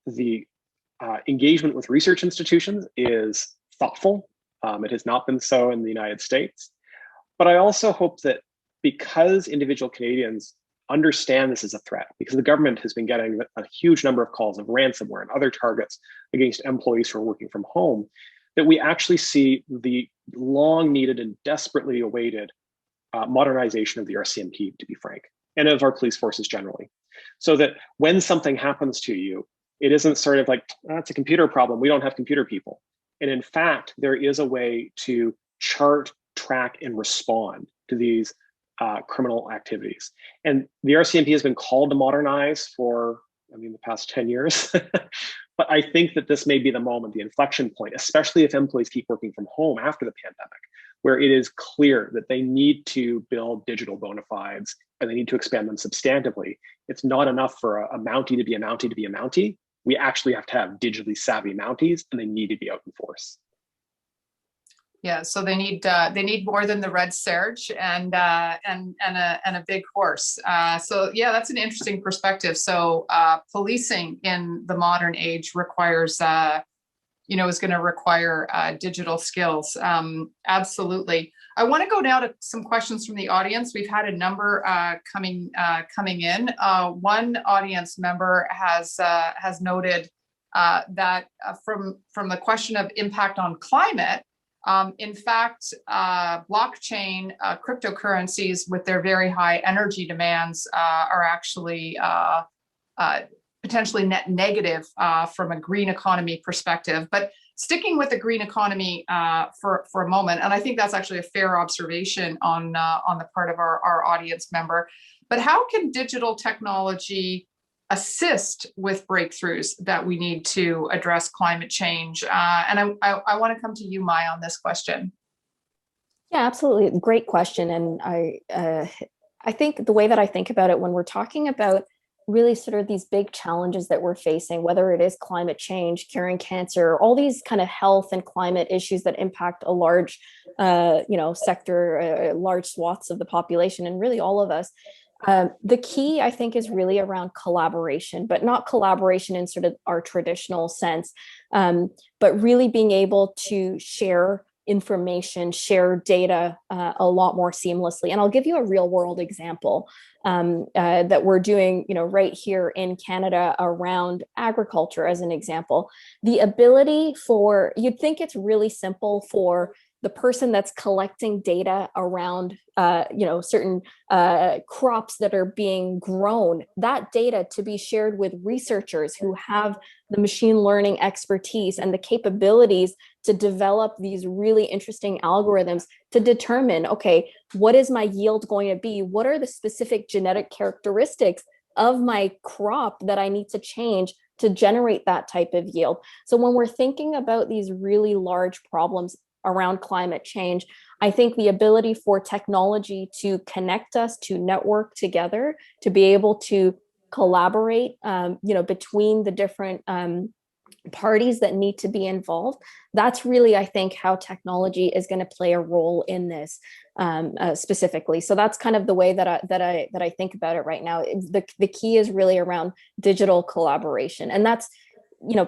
the engagement with research institutions is thoughtful. It has not been so in the United States. But I also hope that because individual Canadians understand this as a threat, because the government has been getting a huge number of calls of ransomware and other targets against employees who are working from home, that we actually see the long needed and desperately awaited modernization of the RCMP, to be frank, and of our police forces generally. So that when something happens to you, it isn't sort of like, it's a computer problem, we don't have computer people. And in fact, there is a way to chart, track, and respond to these criminal activities. And the RCMP has been called to modernize for, the past 10 years. But I think that this may be the moment, the inflection point, especially if employees keep working from home after the pandemic, where it is clear that they need to build digital bona fides and they need to expand them substantively. It's not enough for a Mountie to be a Mountie to be a Mountie. We actually have to have digitally savvy Mounties, and they need to be out in force. Yeah, so they need more than the red Serge and a big horse. So yeah, that's an interesting perspective. So policing in the modern age requires is going to require digital skills. Absolutely. I want to go now to some questions from the audience. We've had a number coming in. One audience member has noted that from the question of impact on climate. In fact, blockchain cryptocurrencies with their very high energy demands are actually potentially net negative from a green economy perspective. But sticking with the green economy for a moment, and I think that's actually a fair observation on the part of our audience member. But how can digital technology assist with breakthroughs that we need to address climate change? And I want to come to you, Mai, on this question. Yeah, absolutely. Great question. And I think the way that I think about it when we're talking about really sort of these big challenges that we're facing, whether it is climate change, curing cancer, all these kind of health and climate issues that impact a large, sector, large swaths of the population, and really all of us. The key, I think, is really around collaboration, but not collaboration in sort of our traditional sense, but really being able to share information, share data a lot more seamlessly. And I'll give you a real world example that we're doing, right here in Canada around agriculture as an example. The ability you'd think it's really simple for the person that's collecting data around, certain crops that are being grown, that data to be shared with researchers who have the machine learning expertise and the capabilities to develop these really interesting algorithms to determine, okay, what is my yield going to be? What are the specific genetic characteristics of my crop that I need to change to generate that type of yield? So when we're thinking about these really large problems around climate change, I think the ability for technology to connect us, to network together, to be able to collaborate, between the different parties that need to be involved. That's really, I think, how technology is going to play a role in this specifically. So that's kind of the way that I think about it right now. The key is really around digital collaboration, and that's,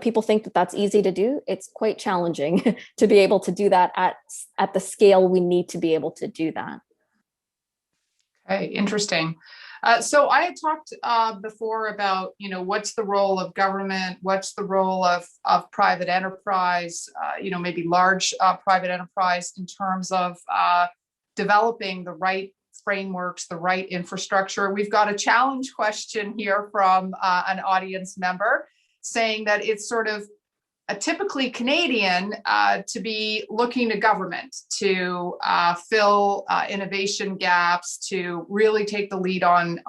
people think that that's easy to do. It's quite challenging to be able to do that at the scale we need to be able to do that. Okay, interesting. So I had talked before about, what's the role of government, what's the role of private enterprise, maybe large private enterprise in terms of developing the right frameworks, the right infrastructure. We've got a challenge question here from an audience member saying that it's sort of a typically Canadian to be looking to government to fill innovation gaps, to really take the lead on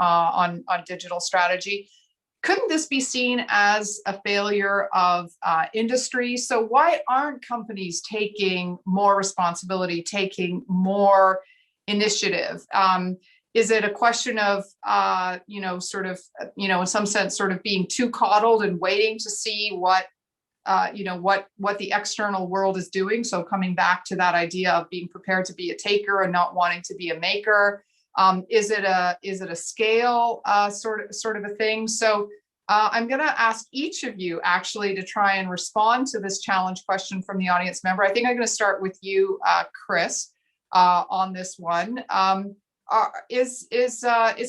digital strategy. Couldn't this be seen as a failure of industry? So why aren't companies taking more responsibility, taking more initiative? Is it a question of, in some sense, sort of being too coddled and waiting to see what the external world is doing? So coming back to that idea of being prepared to be a taker and not wanting to be a maker. Is it a scale sort of a thing? So I'm going to ask each of you actually to try and respond to this challenge question from the audience member. I think I'm going to start with you, Chris, on this one. Is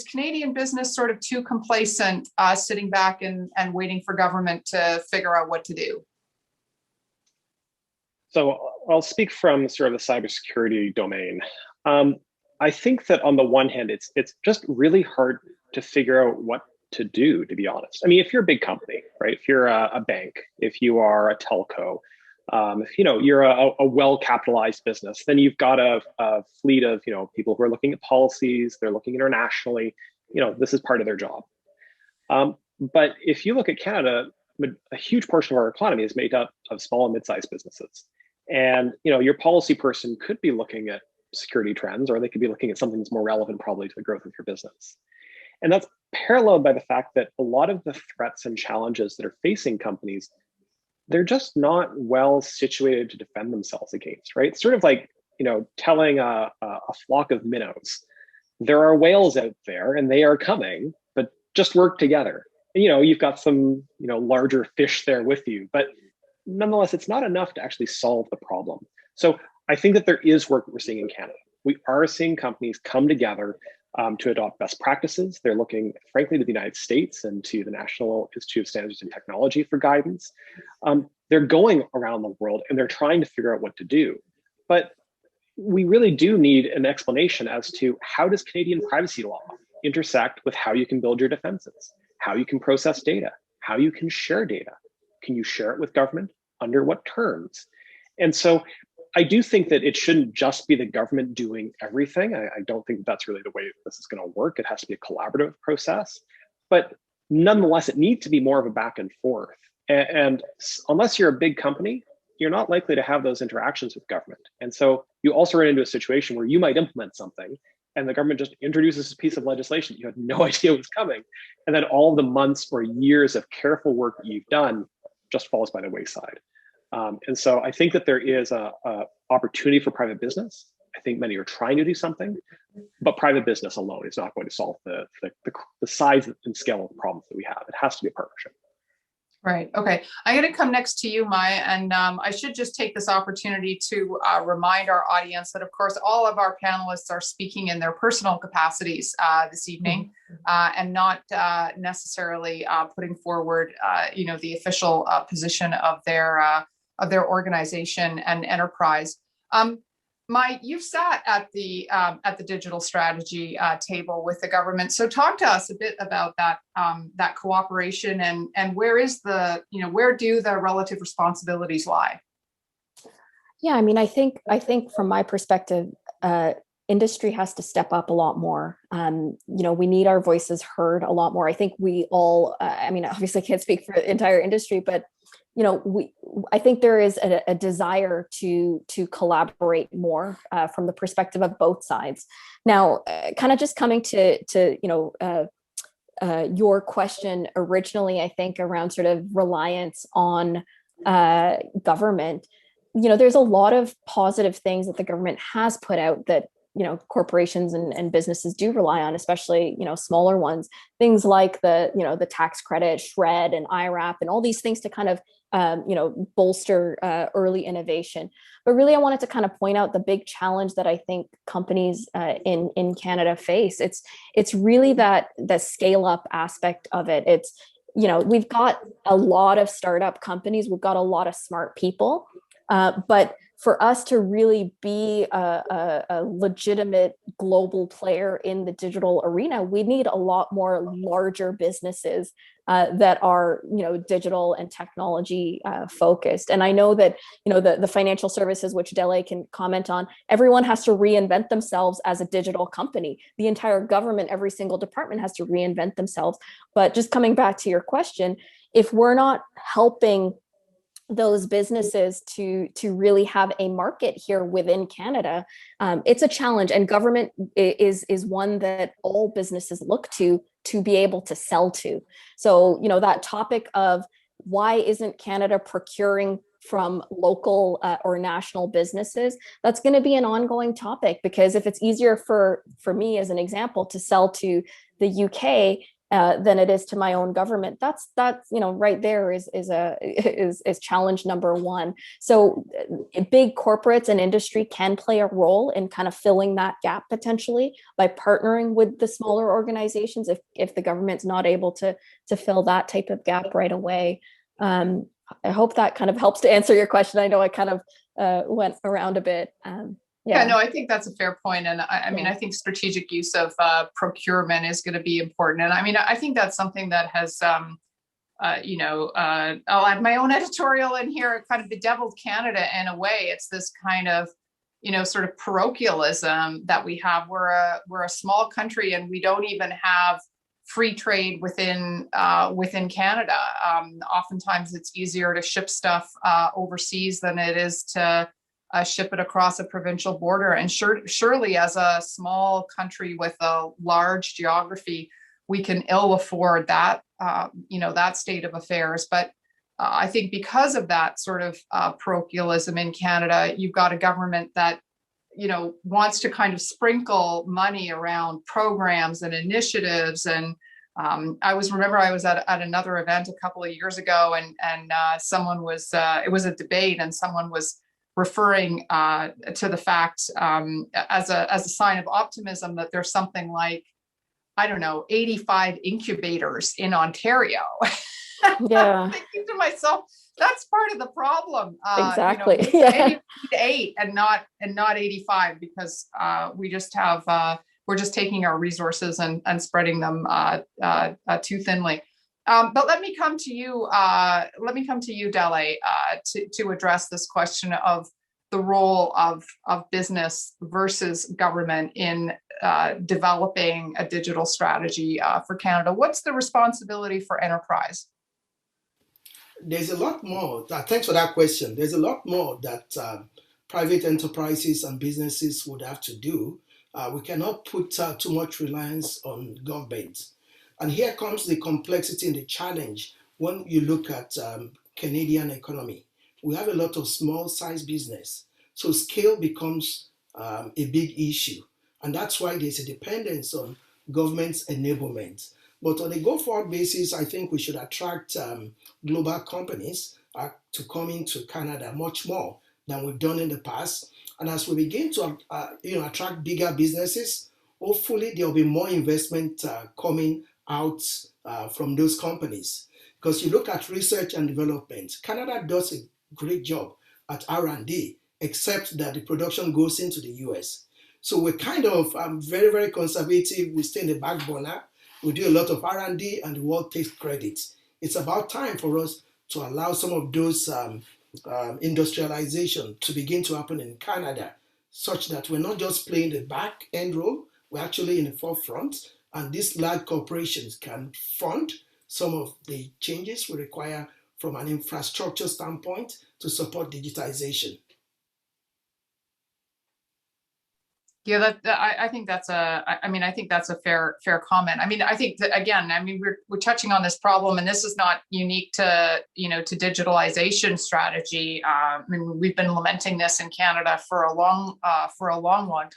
Canadian business sort of too complacent, sitting back and waiting for government to figure out what to do? So I'll speak from sort of the cybersecurity domain. I think that on the one hand, it's just really hard to figure out what to do, to be honest. I mean, if you're a big company, right? If you're a bank, if you are a telco, if you're a well-capitalized business, then you've got a fleet of people who are looking at policies, they're looking internationally. This is part of their job. But if you look at Canada, a huge portion of our economy is made up of small and mid-sized businesses. And your policy person could be looking at security trends, or they could be looking at something that's more relevant probably to the growth of your business. And that's paralleled by the fact that a lot of the threats and challenges that are facing companies, they're just not well situated to defend themselves against, right? It's sort of like, telling a flock of minnows, there are whales out there and they are coming, but just work together. And, you've got some, larger fish there with you, but nonetheless, it's not enough to actually solve the problem. So I think that there is work that we're seeing in Canada. We are seeing companies come together to adopt best practices. They're looking, frankly, to the United States and to the National Institute of Standards and Technology for guidance. They're going around the world and they're trying to figure out what to do. But we really do need an explanation as to how does Canadian privacy law intersect with how you can build your defenses, how you can process data, how you can share data. Can you share it with government? Under what terms? And so I do think that it shouldn't just be the government doing everything. I don't think that's really the way this is going to work. It has to be a collaborative process. But nonetheless, it needs to be more of a back and forth. And unless you're a big company, you're not likely to have those interactions with government. And so you also run into a situation where you might implement something and the government just introduces a piece of legislation. You had no idea what's coming. And then all the months or years of careful work that you've done just falls by the wayside. And so I think that there is a opportunity for private business. I think many are trying to do something, but private business alone is not going to solve the size and scale of the problems that we have. It has to be a partnership. Right. Okay. I'm going to come next to you, Maya, and I should just take this opportunity to remind our audience that, of course, all of our panelists are speaking in their personal capacities this evening, and not necessarily putting forward, the official position of their organization and enterprise. Mike, you've sat at the digital strategy table with the government. So talk to us a bit about that cooperation and where do the relative responsibilities lie? Yeah, I mean, I think from my perspective, industry has to step up a lot more. We need our voices heard a lot more. I think we all, I mean, obviously I can't speak for the entire industry, but I think there is a desire to collaborate more from the perspective of both sides. Now, kind of just coming to your question originally, I think around sort of reliance on government. There's a lot of positive things that the government has put out that corporations and businesses do rely on, especially smaller ones. Things like the tax credit, SHRED, and IRAP, and all these things to kind of bolster early innovation. But really, I wanted to kind of point out the big challenge that I think companies in Canada face. It's really the scale up aspect of it. It's we've got a lot of startup companies, we've got a lot of smart people, but for us to really be a legitimate global player in the digital arena, we need a lot more larger businesses that are, digital and technology focused. And I know that, the financial services, which Dele can comment on, everyone has to reinvent themselves as a digital company. The entire government, every single department has to reinvent themselves. But just coming back to your question, if we're not helping those businesses to really have a market here within Canada, it's a challenge, and government is one that all businesses look to be able to sell to. So that topic of why isn't Canada procuring from local or national businesses, that's going to be an ongoing topic, because if it's easier for me, as an example, to sell to the UK than it is to my own government, that's right there is challenge number one. So big corporates and industry can play a role in kind of filling that gap potentially by partnering with the smaller organizations if the government's not able to fill that type of gap right away. I hope that kind of helps to answer your question. I know I kind of went around a bit. Yeah, no, I think that's a fair point. And I mean, I think strategic use of procurement is going to be important. And I mean, I think that's something that has, I'll add my own editorial in here. It kind of bedeviled Canada in a way. It's this kind of, sort of parochialism that we have. We're a small country, and we don't even have free trade within Canada. Oftentimes, it's easier to ship stuff overseas than it is to ship it across a provincial border. And surely as a small country with a large geography, we can ill afford that, that state of affairs. But I think because of that sort of parochialism in Canada, you've got a government that, wants to kind of sprinkle money around programs and initiatives. And I was at another event a couple of years ago, and someone was, it was a debate, and someone was referring to the fact as a sign of optimism that there's something like, 85 incubators in Ontario. Yeah. I'm thinking to myself, that's part of the problem. Exactly. Maybe 8 and not 85, because we just have we're just taking our resources and spreading them too thinly. But let me come to you. Dele, to address this question of the role of business versus government in developing a digital strategy for Canada. What's the responsibility for enterprise? There's a lot more. Thanks for that question. There's a lot more that private enterprises and businesses would have to do. We cannot put too much reliance on government. And here comes the complexity and the challenge when you look at Canadian economy. We have a lot of small size business. So scale becomes a big issue. And that's why there's a dependence on government's enablement. But on a go-forward basis, I think we should attract global companies to come into Canada much more than we've done in the past. And as we begin to attract bigger businesses, hopefully there'll be more investment coming out from those companies. Because you look at research and development, Canada does a great job at R&D except that the production goes into the US. So we're kind of very, very conservative. We stay in the back burner. We do a lot of R&D and the world takes credit. It's about time for us to allow some of those industrialization to begin to happen in Canada, such that we're not just playing the back end role, we're actually in the forefront, and these large corporations can fund some of the changes we require from an infrastructure standpoint to support digitization. Yeah, I think that's I think that's a fair comment. I mean, I think that again, I mean, we're touching on this problem, and this is not unique to to digitalization strategy. I mean, we've been lamenting this in Canada for a long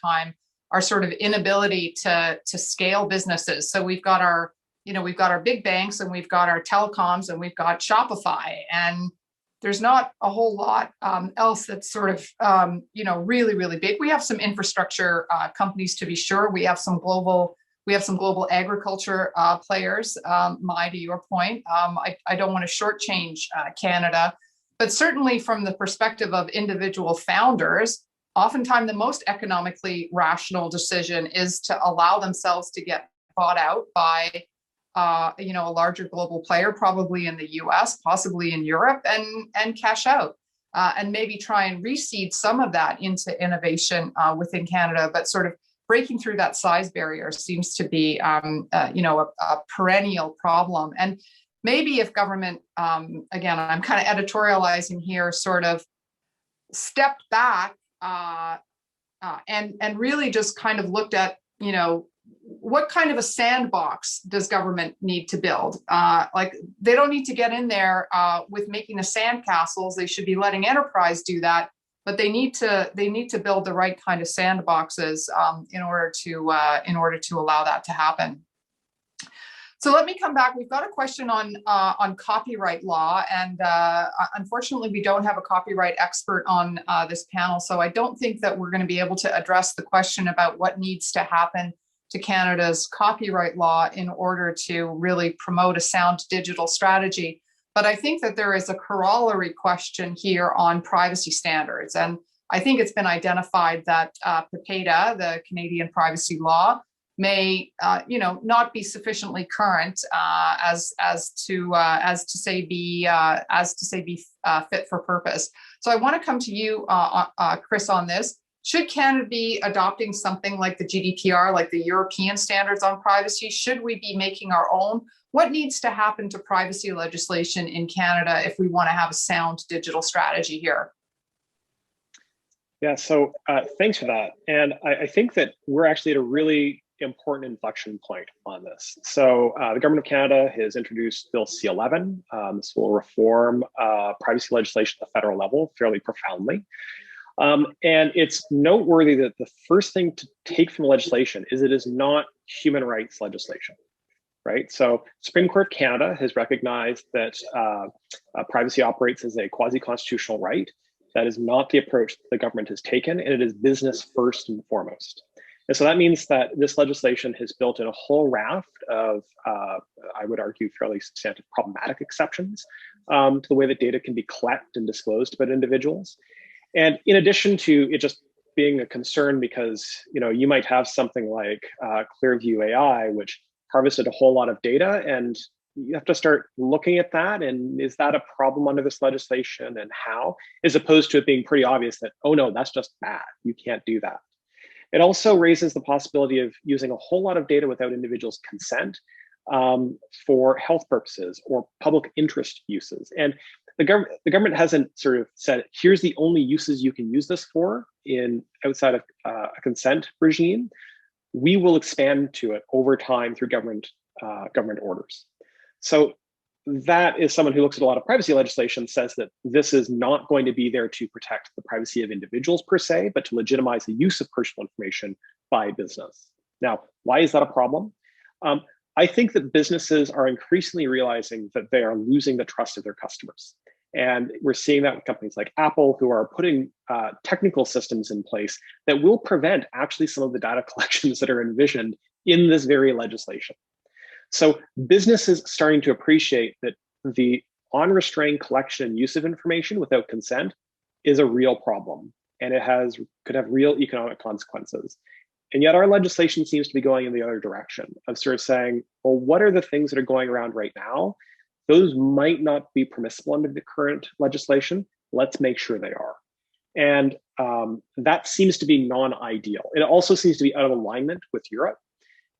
time. Our sort of inability to scale businesses. So we've got our big banks, and we've got our telecoms, and we've got Shopify, and there's not a whole lot else that's sort of, really, really big. We have some infrastructure companies, to be sure. We have some global agriculture players. To your point, I don't want to shortchange Canada, but certainly from the perspective of individual founders, oftentimes the most economically rational decision is to allow themselves to get bought out by a larger global player, probably in the US, possibly in Europe, and cash out, and maybe try and reseed some of that into innovation within Canada. But sort of breaking through that size barrier seems to be, a perennial problem. And maybe if government, again, I'm kind of editorializing here, sort of stepped back and really just kind of looked at, what kind of a sandbox does government need to build? Like, they don't need to get in there with making the sandcastles. They should be letting enterprise do that, but they need to build the right kind of sandboxes in order to allow that to happen. So let me come back. We've got a question on copyright law, and unfortunately, we don't have a copyright expert on this panel. So I don't think that we're going to be able to address the question about what needs to happen to Canada's copyright law in order to really promote a sound digital strategy. But I think that there is a corollary question here on privacy standards. And I think it's been identified that PIPEDA, the Canadian privacy law, may not be sufficiently current as to say be fit for purpose. So I want to come to you, Chris, on this. Should Canada be adopting something like the GDPR, like the European standards on privacy? Should we be making our own? What needs to happen to privacy legislation in Canada if we want to have a sound digital strategy here? Yeah, so thanks for that. And I think that we're actually at a really important inflection point on this. So the Government of Canada has introduced Bill C-11. This will reform privacy legislation at the federal level fairly profoundly. And it's noteworthy that the first thing to take from legislation is it is not human rights legislation, right? So Supreme Court of Canada has recognized that privacy operates as a quasi-constitutional right. That is not the approach that the government has taken, and it is business first and foremost. And so that means that this legislation has built in a whole raft of, I would argue, fairly substantive problematic exceptions to the way that data can be collected and disclosed about individuals. And in addition to it just being a concern because you might have something like Clearview AI, which harvested a whole lot of data, and you have to start looking at that. And is that a problem under this legislation, and how? As opposed to it being pretty obvious that, oh no, that's just bad. You can't do that. It also raises the possibility of using a whole lot of data without individuals' consent for health purposes or public interest uses. And the government hasn't sort of said, here's the only uses you can use this for outside of a consent regime. We will expand to it over time through government orders. So that is someone who looks at a lot of privacy legislation, says that this is not going to be there to protect the privacy of individuals per se, but to legitimize the use of personal information by business. Now, why is that a problem? I think that businesses are increasingly realizing that they are losing the trust of their customers. And we're seeing that with companies like Apple, who are putting technical systems in place that will prevent actually some of the data collections that are envisioned in this very legislation. So businesses starting to appreciate that the unrestrained collection and use of information without consent is a real problem. and could have real economic consequences. And yet our legislation seems to be going in the other direction of sort of saying, well, what are the things that are going around right now? Those might not be permissible under the current legislation. Let's make sure they are. And that seems to be non-ideal. It also seems to be out of alignment with Europe.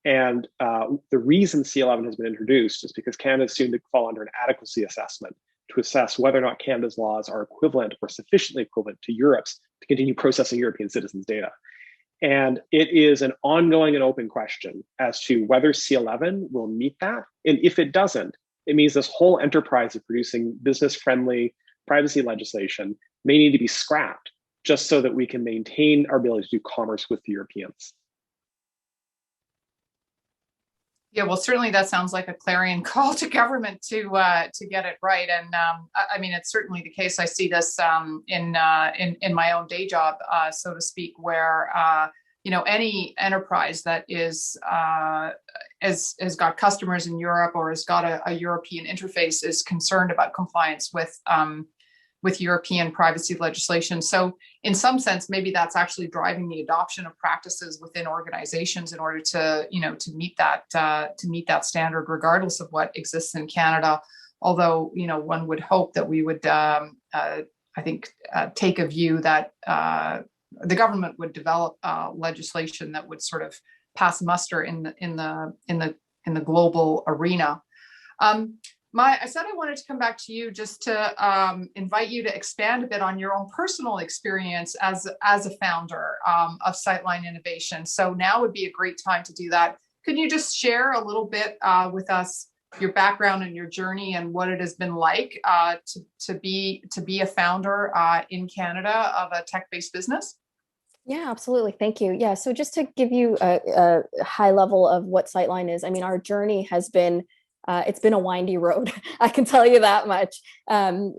And the reason C11 has been introduced is because Canada is soon to fall under an adequacy assessment to assess whether or not Canada's laws are equivalent or sufficiently equivalent to Europe's to continue processing European citizens' data. And it is an ongoing and open question as to whether C11 will meet that. And if it doesn't, it means this whole enterprise of producing business-friendly privacy legislation may need to be scrapped just so that we can maintain our ability to do commerce with the Europeans. Yeah, well, certainly that sounds like a clarion call to government to get it right. And I mean, it's certainly the case. I see this in my own day job, so to speak, where any enterprise that has got customers in Europe or has got a European interface is concerned about compliance with European privacy legislation. So in some sense, maybe that's actually driving the adoption of practices within organizations in order to meet that standard, regardless of what exists in Canada. Although, one would hope that we would, take a view that the government would develop legislation that would sort of pass muster in the global arena. I said I wanted to come back to you just to invite you to expand a bit on your own personal experience as a founder of Sightline Innovation. So now would be a great time to do that. Could you just share a little bit with us your background and your journey and what it has been like to be a founder in Canada of a tech-based business? Yeah, absolutely. Thank you. Yeah, so just to give you a high level of what Sightline is, I mean, our journey has been it's been a windy road. I can tell you that much.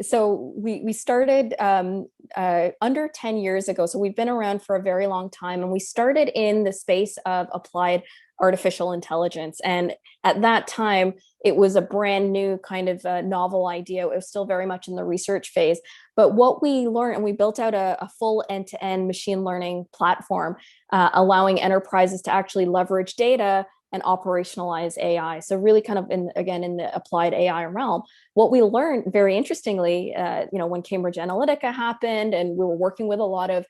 So we started under 10 years ago. So we've been around for a very long time, and we started in the space of applied artificial intelligence. And at that time, it was a brand new kind of novel idea. It was still very much in the research phase. But what we learned, and we built out a full end-to-end machine learning platform, allowing enterprises to actually leverage data and operationalize AI. So really kind of in the applied AI realm, what we learned very interestingly, when Cambridge Analytica happened and we were working with a lot of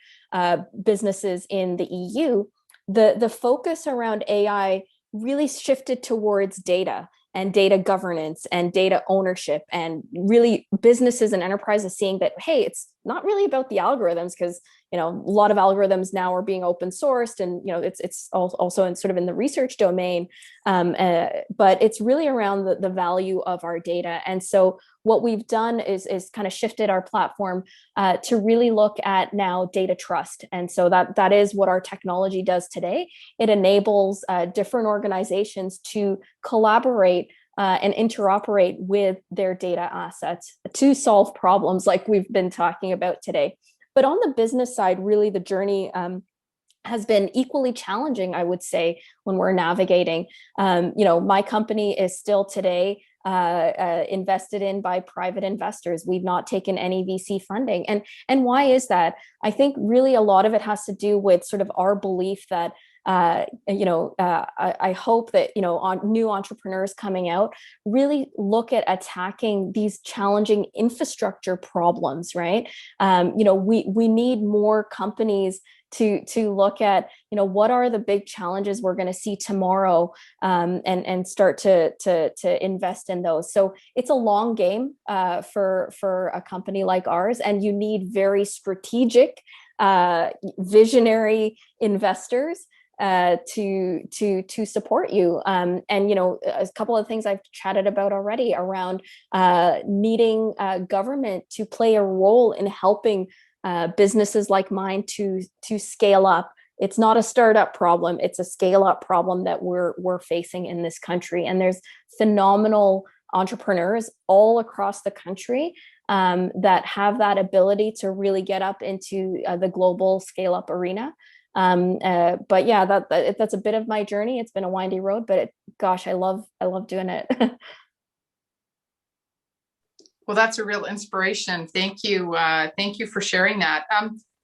businesses in the EU, the focus around AI really shifted towards data and data governance and data ownership, and really businesses and enterprises seeing that, hey, it's not really about the algorithms, because a lot of algorithms now are being open sourced, and it's also in sort of in the research domain, but it's really around the value of our data. And so what we've done is kind of shifted our platform to really look at now data trust. And so that is what our technology does today. It enables different organizations to collaborate and interoperate with their data assets to solve problems like we've been talking about today. But on the business side, really the journey has been equally challenging, I would say, when we're navigating. My company is still today invested in by private investors. We've not taken any VC funding. And why is that? I think really a lot of it has to do with sort of our belief that I hope that, new entrepreneurs coming out really look at attacking these challenging infrastructure problems, right? We need more companies to look at, what are the big challenges we're going to see tomorrow, and start to invest in those. So it's a long game for a company like ours, and you need very strategic, visionary investors to support you. And a couple of things I've chatted about already around needing government to play a role in helping businesses like mine to scale up. It's not a startup problem, it's a scale up problem that we're facing in this country. And there's phenomenal entrepreneurs all across the country that have that ability to really get up into the global scale up arena. But yeah, that's a bit of my journey. It's been a windy road, but gosh, I love doing it. Well, that's a real inspiration. Thank you. Thank you for sharing that.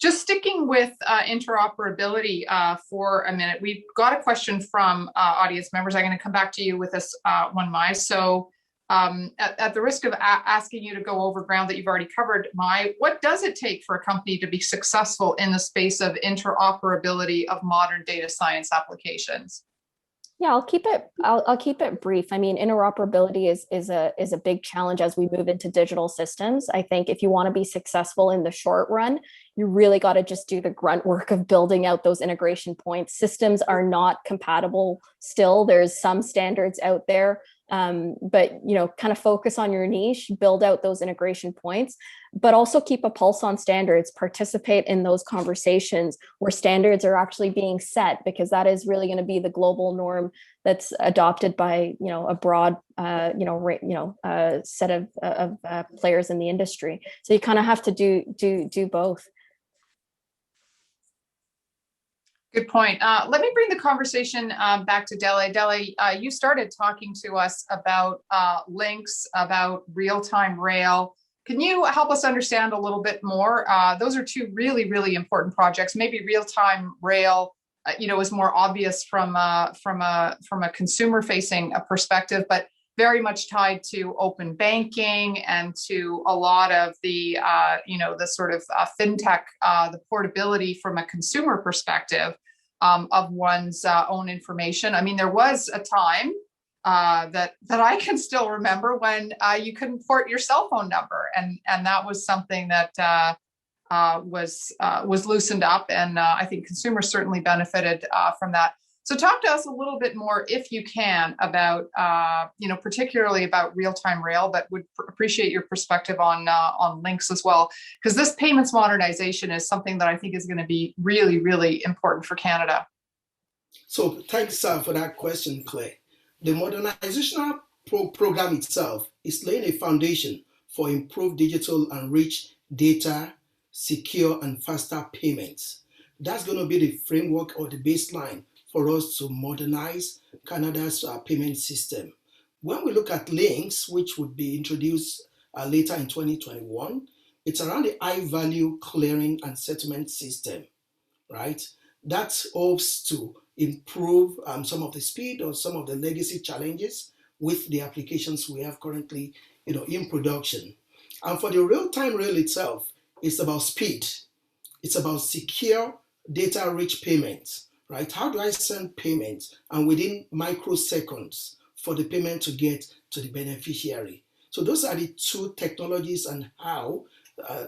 Just sticking with interoperability for a minute, we've got a question from audience members. I'm going to come back to you with this one, Mai. So at the risk of asking you to go over ground that you've already covered, Mai, what does it take for a company to be successful in the space of interoperability of modern data science applications? Yeah, I'll keep it brief. I mean, interoperability is a big challenge as we move into digital systems. I think if you want to be successful in the short run, you really got to just do the grunt work of building out those integration points. Systems are not compatible still. There's some standards out there, but kind of focus on your niche, build out those integration points, but also keep a pulse on standards. Participate in those conversations where standards are actually being set, because that is really going to be the global norm that's adopted by a broad set of players in the industry. So you kind of have to do both. Good point. Let me bring the conversation back to Dele. Dele, you started talking to us about links, about real-time rail. Can you help us understand a little bit more? Those are two really, really important projects. Maybe real-time rail, is more obvious from a consumer-facing perspective, but very much tied to open banking and to a lot of the, the sort of fintech, the portability from a consumer perspective of one's own information. I mean, there was a time that I can still remember when you couldn't port your cell phone number, and that was something that was loosened up, and I think consumers certainly benefited from that. So talk to us a little bit more, if you can, about particularly about real-time rail, but would appreciate your perspective on links as well, because this payments modernization is something that I think is going to be really, really important for Canada. So thanks for that question, Claire. The modernization program itself is laying a foundation for improved digital and rich data, secure and faster payments. That's going to be the framework or the baseline for us to modernize Canada's payment system. When we look at links, which would be introduced later in 2021, it's around the high value clearing and settlement system, right? That hopes to improve some of the speed or some of the legacy challenges with the applications we have currently in production. And for the real-time rail itself, it's about speed. It's about secure data-rich payments. Right? How do I send payments and within microseconds for the payment to get to the beneficiary? So those are the two technologies and how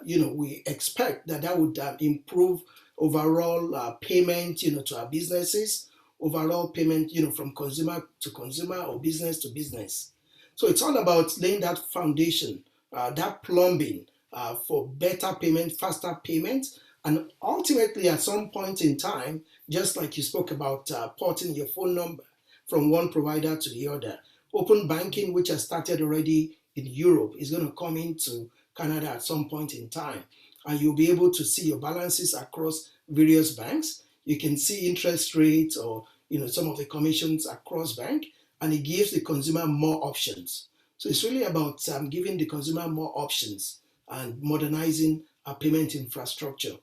we expect that would improve overall payment to our businesses, overall payment from consumer to consumer or business to business. So it's all about laying that foundation, that plumbing for better payment, faster payment. And ultimately, at some point in time, just like you spoke about porting your phone number from one provider to the other, open banking, which has started already in Europe, is going to come into Canada at some point in time. And you'll be able to see your balances across various banks. You can see interest rates or some of the commissions across bank, and it gives the consumer more options. So it's really about giving the consumer more options and modernizing our payment infrastructure.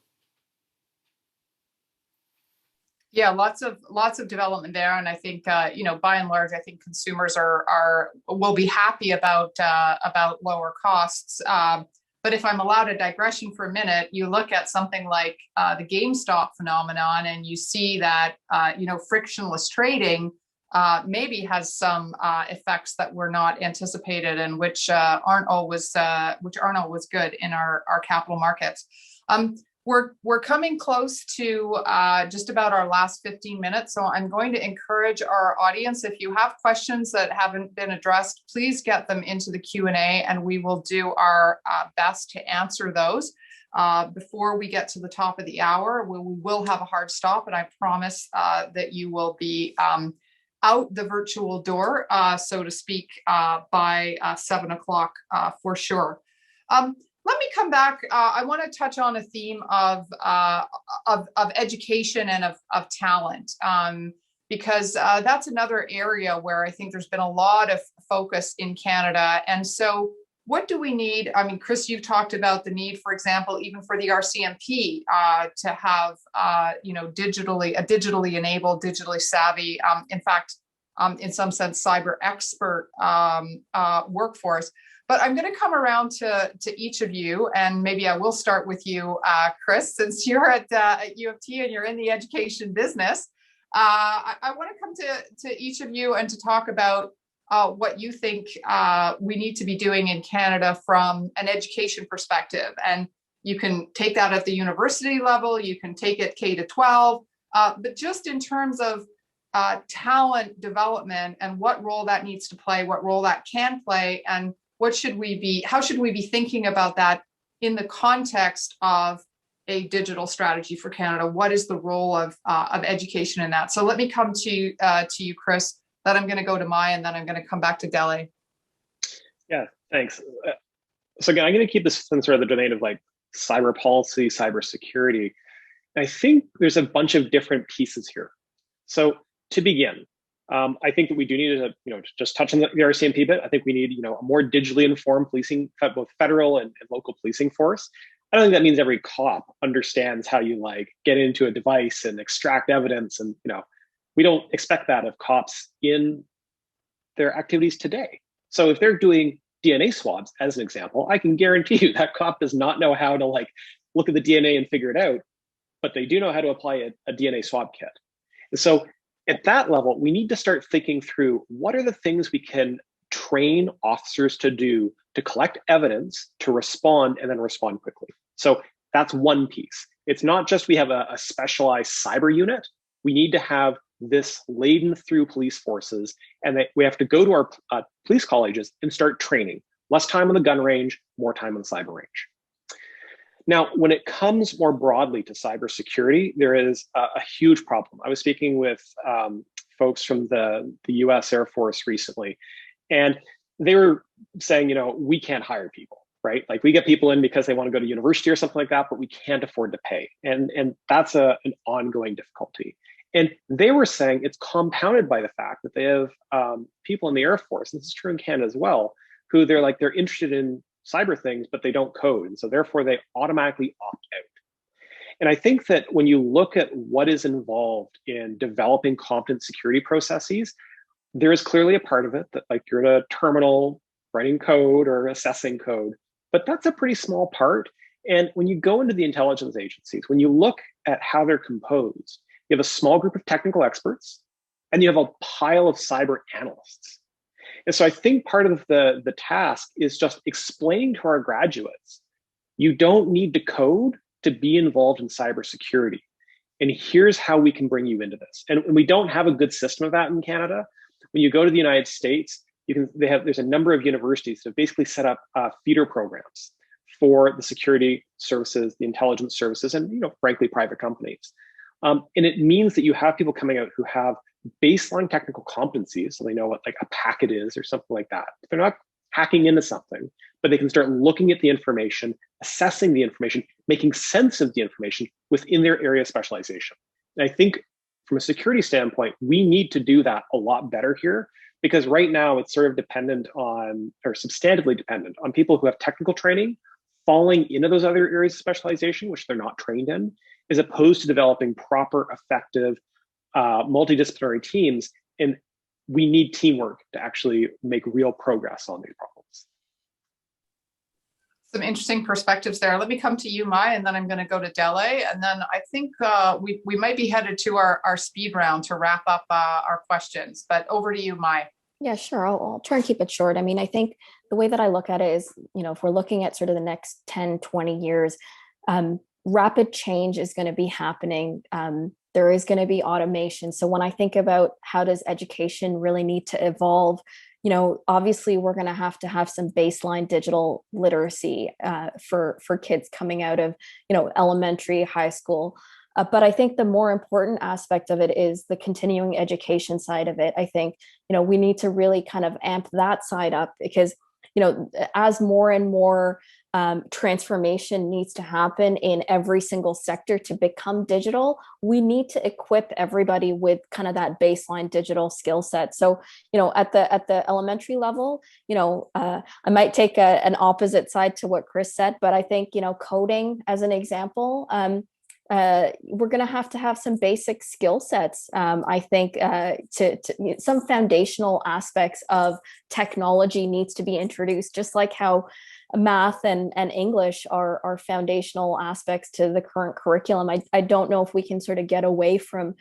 Yeah, lots of development there, and I think by and large, I think consumers will be happy about lower costs. But if I'm allowed a digression for a minute, you look at something like the GameStop phenomenon, and you see that frictionless trading maybe has some effects that were not anticipated, and which aren't always good in our capital markets. We're coming close to just about our last 15 minutes, so I'm going to encourage our audience, if you have questions that haven't been addressed, please get them into the Q&A, and we will do our best to answer those. Before we get to the top of the hour, we will have a hard stop, and I promise that you will be out the virtual door, so to speak, by 7 o'clock for sure. Let me come back. I want to touch on a theme of education and of talent, because that's another area where I think there's been a lot of focus in Canada. And so what do we need? I mean, Chris, you've talked about the need, for example, even for the RCMP to have, digitally enabled, digitally savvy, in fact, in some sense, cyber expert workforce. But I'm going to come around to each of you, and maybe I will start with you, Chris, since you're at U of T and you're in the education business. I want to come to each of you and to talk about what you think we need to be doing in Canada from an education perspective. And you can take that at the university level, you can take it K to 12, but just in terms of talent development and what role that needs to play, what role that can play, and how should we be thinking about that in the context of a digital strategy for Canada? What is the role of education in that? So let me come to you, Chris. Then I'm going to go to Maya, and then I'm going to come back to Delhi. Yeah, thanks. So again, I'm going to keep this in sort of the domain of like cyber policy, cybersecurity. I think there's a bunch of different pieces here. So to begin, I think that we do need to, just touch on the RCMP bit. I think we need, a more digitally informed policing, both federal and local policing force. I don't think that means every cop understands how you get into a device and extract evidence, and we don't expect that of cops in their activities today. So if they're doing DNA swabs, as an example, I can guarantee you that cop does not know how to look at the DNA and figure it out, but they do know how to apply a DNA swab kit. And so at that level, we need to start thinking through what are the things we can train officers to do to collect evidence, to respond, and then respond quickly. So that's one piece. It's not just we have a specialized cyber unit. We need to have this laden through police forces, and that we have to go to our police colleges and start training. Less time on the gun range, more time on the cyber range. Now, when it comes more broadly to cybersecurity, there is a huge problem. I was speaking with folks from the US Air Force recently, and they were saying, we can't hire people, right? Like, we get people in because they want to go to university or something like that, but we can't afford to pay. And that's an ongoing difficulty. And they were saying it's compounded by the fact that they have people in the Air Force, and this is true in Canada as well, who they're interested in cyber things, but they don't code. And so therefore they automatically opt out. And I think that when you look at what is involved in developing competent security processes, there is clearly a part of it that you're in a terminal writing code or assessing code, but that's a pretty small part. And when you go into the intelligence agencies, when you look at how they're composed, you have a small group of technical experts, and you have a pile of cyber analysts. And so I think part of the task is just explaining to our graduates, you don't need to code to be involved in cybersecurity. And here's how we can bring you into this. And we don't have a good system of that in Canada. When you go to the United States, there's a number of universities that have basically set up feeder programs for the security services, the intelligence services, and frankly, private companies. And it means that you have people coming out who have baseline technical competencies, so they know what a packet is or something like that. They're not hacking into something, but they can start looking at the information, assessing the information, making sense of the information within their area of specialization. And I think from a security standpoint, we need to do that a lot better here, because right now it's sort of dependent on, or substantively dependent on, people who have technical training falling into those other areas of specialization, which they're not trained in, as opposed to developing proper, effective, multidisciplinary teams. And we need teamwork to actually make real progress on these problems. Some interesting perspectives there. Let me come to you, Mai, and then I'm going to go to Delhi. And then I think we might be headed to our speed round to wrap up our questions. But over to you, Mai. Yeah, sure. I'll try and keep it short. I mean, I think the way that I look at it is, if we're looking at sort of the next 10, 20 years, rapid change is going to be happening. There is going to be automation. So when I think about how does education really need to evolve, obviously we're going to have some baseline digital literacy for kids coming out of, elementary, high school. But I think the more important aspect of it is the continuing education side of it. I think, we need to really kind of amp that side up, because, as more and more transformation needs to happen in every single sector to become digital, we need to equip everybody with kind of that baseline digital skill set. So, at the elementary level, I might take an opposite side to what Chris said, but I think, coding as an example, we're going to have some basic skill sets. I think to some foundational aspects of technology needs to be introduced, just like how math and English are foundational aspects to the current curriculum. I don't know if we can sort of get away from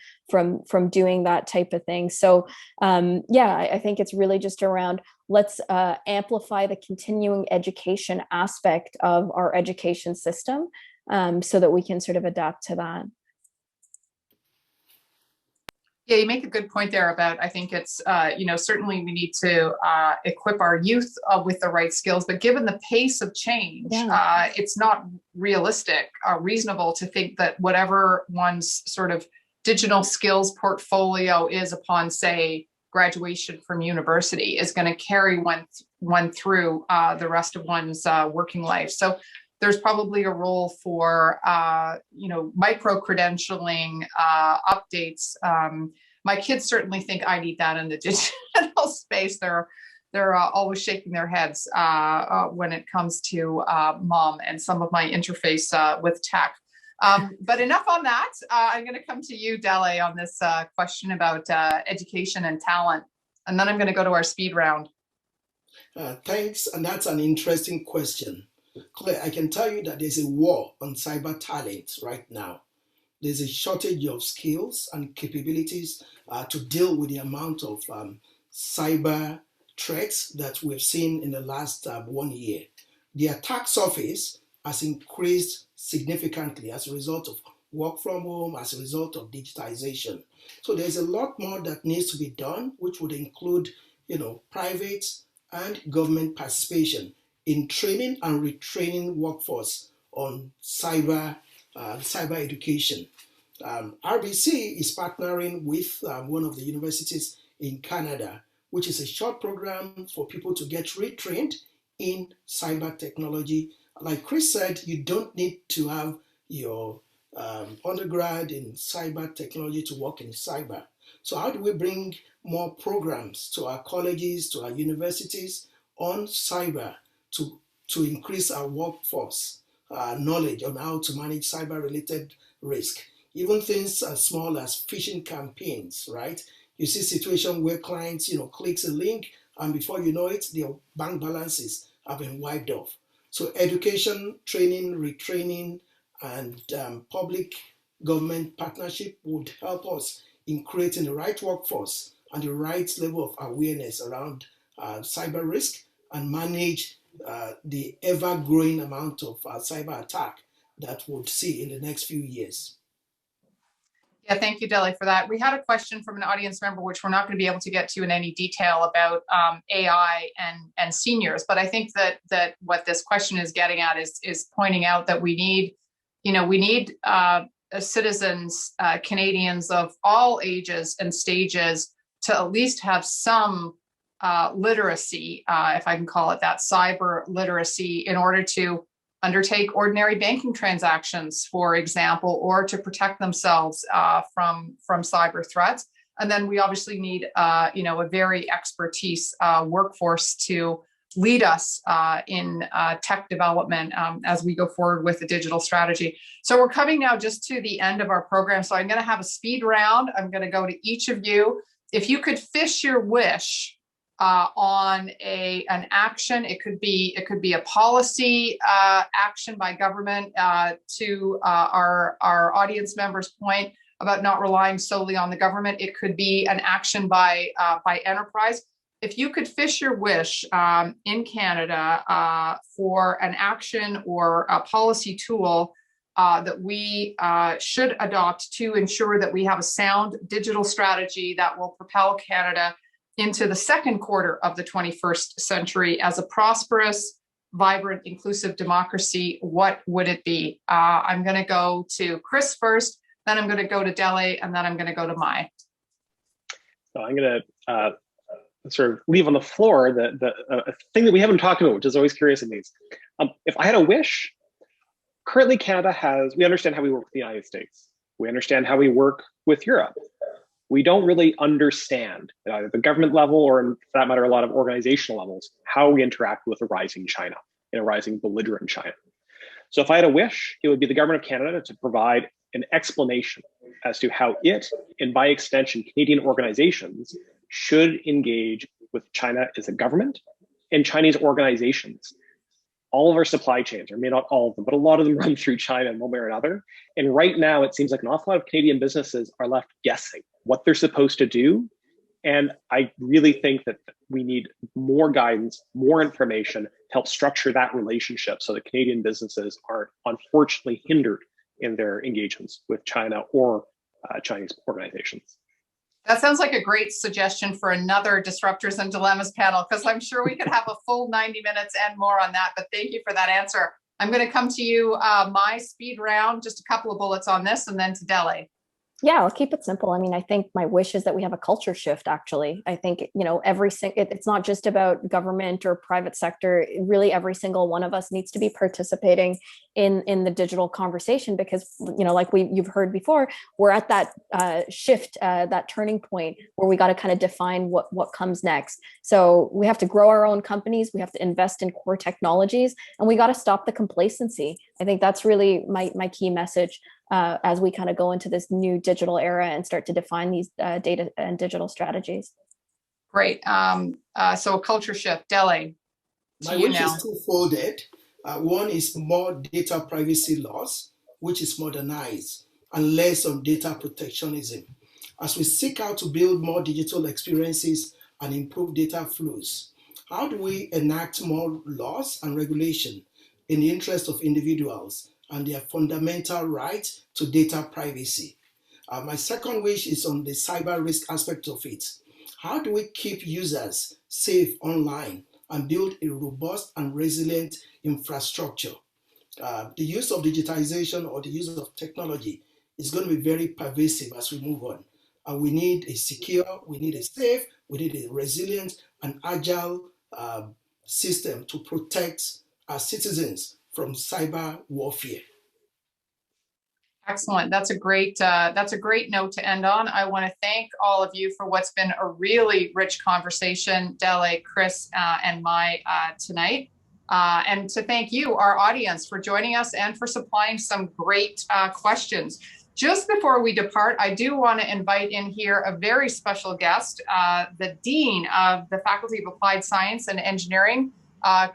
doing that type of thing. So I think it's really just around, let's amplify the continuing education aspect of our education system, so that we can sort of adapt to that. Yeah, you make a good point there about, I think it's, certainly we need to equip our youth with the right skills, but given the pace of change, it's not reasonable to think that whatever one's sort of digital skills portfolio is upon, say, graduation from university is going to carry one through the rest of one's working life. So there's probably a role for, micro-credentialing updates. My kids certainly think I need that in the digital space. They're always shaking their heads when it comes to mom and some of my interface with tech. But enough on that. I'm going to come to you, Dele, on this question about education and talent. And then I'm going to go to our speed round. Thanks. And that's an interesting question. Claire, I can tell you that there's a war on cyber talent right now. There's a shortage of skills and capabilities to deal with the amount of cyber threats that we've seen in the last 1 year. The attack surface has increased significantly as a result of work from home, as a result of digitization. So there's a lot more that needs to be done, which would include, private and government participation in training and retraining workforce on cyber education. RBC is partnering with one of the universities in Canada, which is a short program for people to get retrained in cyber technology. Like Chris said, you don't need to have your undergrad in cyber technology to work in cyber. So how do we bring more programs to our colleges, to our universities on cyber to increase our workforce knowledge on how to manage cyber-related risk? Even things as small as phishing campaigns, right? You see situations where clients, clicks a link, and before you know it, their bank balances have been wiped off. So education, training, retraining, and public government partnership would help us in creating the right workforce and the right level of awareness around cyber risk and manage the ever-growing amount of cyber attack that we'll see in the next few years. Yeah, thank you, Dele, for that. We had a question from an audience member, which we're not going to be able to get to in any detail, about AI and seniors. But I think that what this question is getting at is pointing out that we need citizens, Canadians of all ages and stages, to at least have some literacy, if I can call it that, cyber literacy, in order to undertake ordinary banking transactions, for example, or to protect themselves from cyber threats. And then we obviously need, a very expertise workforce to lead us in tech development as we go forward with the digital strategy. So we're coming now just to the end of our program. So I'm going to have a speed round. I'm going to go to each of you. If you could fish your wish on an action, it could be a policy action by government, to our audience members' point about not relying solely on the government. It could be an action by enterprise. If you could fish your wish in Canada for an action or a policy tool that we should adopt to ensure that we have a sound digital strategy that will propel Canada into the second quarter of the 21st century as a prosperous, vibrant, inclusive democracy, what would it be? I'm going to go to Chris first, then I'm going to go to Dele, and then I'm going to go to Mai. So I'm going to sort of leave on the floor a thing that we haven't talked about, which is always curious in these. If I had a wish, currently Canada we understand how we work with the United States. We understand how we work with Europe. We don't really understand, at either the government level or, for that matter, a lot of organizational levels, how we interact with a rising China, in a rising belligerent China. So if I had a wish, it would be the government of Canada to provide an explanation as to how it, and by extension, Canadian organizations, should engage with China as a government and Chinese organizations. All of our supply chains, or maybe not all of them, but a lot of them run through China in one way or another. And right now, it seems like an awful lot of Canadian businesses are left guessing what they're supposed to do. And I really think that we need more guidance, more information to help structure that relationship so that Canadian businesses aren't unfortunately hindered in their engagements with China or Chinese organizations. That sounds like a great suggestion for another Disruptors and Dilemmas panel, because I'm sure we could have a full 90 minutes and more on that, but thank you for that answer. I'm going to come to you, my speed round, just a couple of bullets on this, and then to Delhi. Yeah, I'll keep it simple. I mean, I think my wish is that we have a culture shift, actually. I think, it's not just about government or private sector. Really, every single one of us needs to be participating in the digital conversation because, like you've heard before, we're at that shift, that turning point where we got to kind of define what comes next. So we have to grow our own companies. We have to invest in core technologies, and we got to stop the complacency. I think that's really my key message. As we kind of go into this new digital era and start to define these data and digital strategies. Great. So a culture shift. Delhi, my wish is two-folded. One is more data privacy laws, which is modernized, and less on data protectionism. As we seek out to build more digital experiences and improve data flows, how do we enact more laws and regulation in the interest of individuals and their fundamental right to data privacy? My second wish is on the cyber risk aspect of it. How do we keep users safe online and build a robust and resilient infrastructure? The use of digitization or the use of technology is going to be very pervasive as we move on. And we need a secure, we need a safe, we need a resilient and agile system to protect our citizens from cyber warfare. Excellent. That's a great note to end on. I want to thank all of you for what's been a really rich conversation, Delhi, Chris, and Mai tonight. And to thank you, our audience, for joining us and for supplying some great questions. Just before we depart, I do want to invite in here a very special guest, the Dean of the Faculty of Applied Science and Engineering,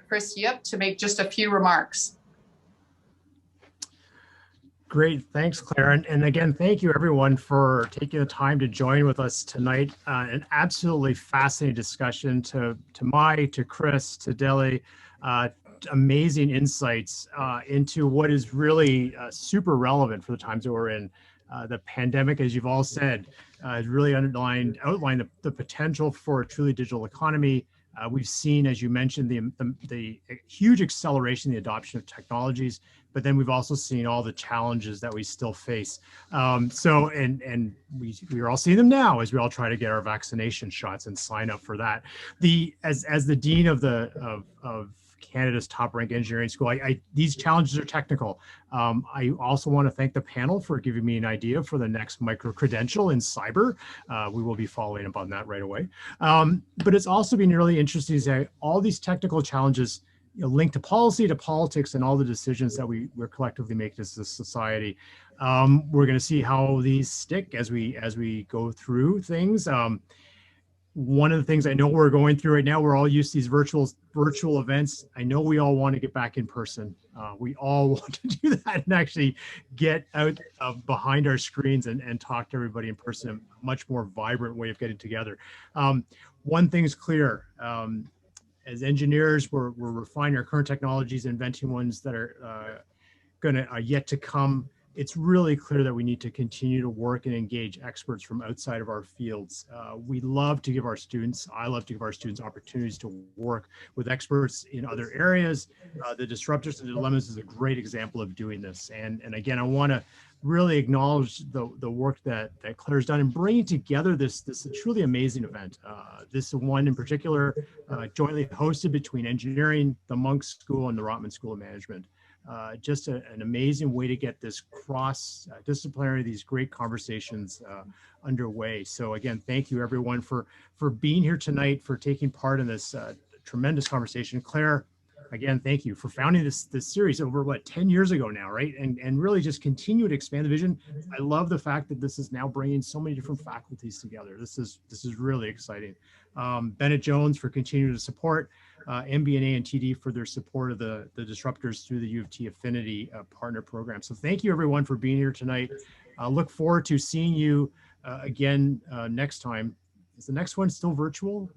Chris Yip, to make just a few remarks. Great, thanks, Claire. And again, thank you everyone for taking the time to join with us tonight. An absolutely fascinating discussion to Mai, to Chris, to Delhi. Amazing insights into what is really super relevant for the times that we're in. The pandemic, as you've all said, has really outlined the potential for a truly digital economy. We've seen, as you mentioned, the huge acceleration in the adoption of technologies, but then we've also seen all the challenges that we still face. And we're all seeing them now as we all try to get our vaccination shots and sign up for that. As the dean of Canada's top-ranked engineering school, these challenges are technical. I also want to thank the panel for giving me an idea for the next micro-credential in cyber. We will be following up on that right away. But it's also been really interesting to say all these technical challenges linked to policy, to politics, and all the decisions that we're collectively making as a society. We're going to see how these stick as we go through things. One of the things I know we're going through right now, we're all used to these virtual events. I know we all want to get back in person. We all want to do that and actually get out behind our screens and talk to everybody in person, a much more vibrant way of getting together. One thing's clear, as engineers, we're refining our current technologies, inventing ones that are yet to come. it's really clear that we need to continue to work and engage experts from outside of our fields. We love to give our students, I love to give our students opportunities to work with experts in other areas. The Disruptors Dilemmas is a great example of doing this. And again, I want to really acknowledge the work that Claire's done in bringing together this truly amazing event. This one in particular, jointly hosted between engineering, the Munk School, and the Rotman School of Management. Just an amazing way to get this cross-disciplinary, these great conversations underway. So again, thank you everyone for being here tonight, for taking part in this tremendous conversation. Claire, again, thank you for founding this series over 10 years ago now, right? And really just continue to expand the vision. I love the fact that this is now bringing so many different faculties together. This is really exciting. Bennett Jones for continuing to support. MBNA and TD for their support of the disruptors through the U of T Affinity Partner Program. So thank you everyone for being here tonight. Look forward to seeing you again next time. Is the next one still virtual?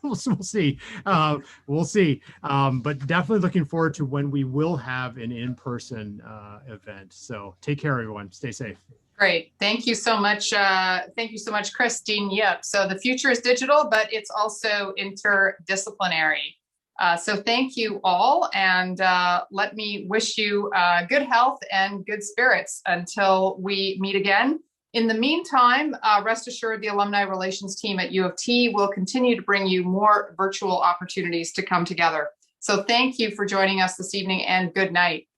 We'll see. We'll see. But definitely looking forward to when we will have an in-person event. So take care, everyone. Stay safe. Great. Thank you so much. Thank you so much, Christine. Yep. So the future is digital, but it's also interdisciplinary. So thank you all, and let me wish you good health and good spirits until we meet again. In the meantime, rest assured the alumni relations team at U of T will continue to bring you more virtual opportunities to come together. So thank you for joining us this evening, and good night.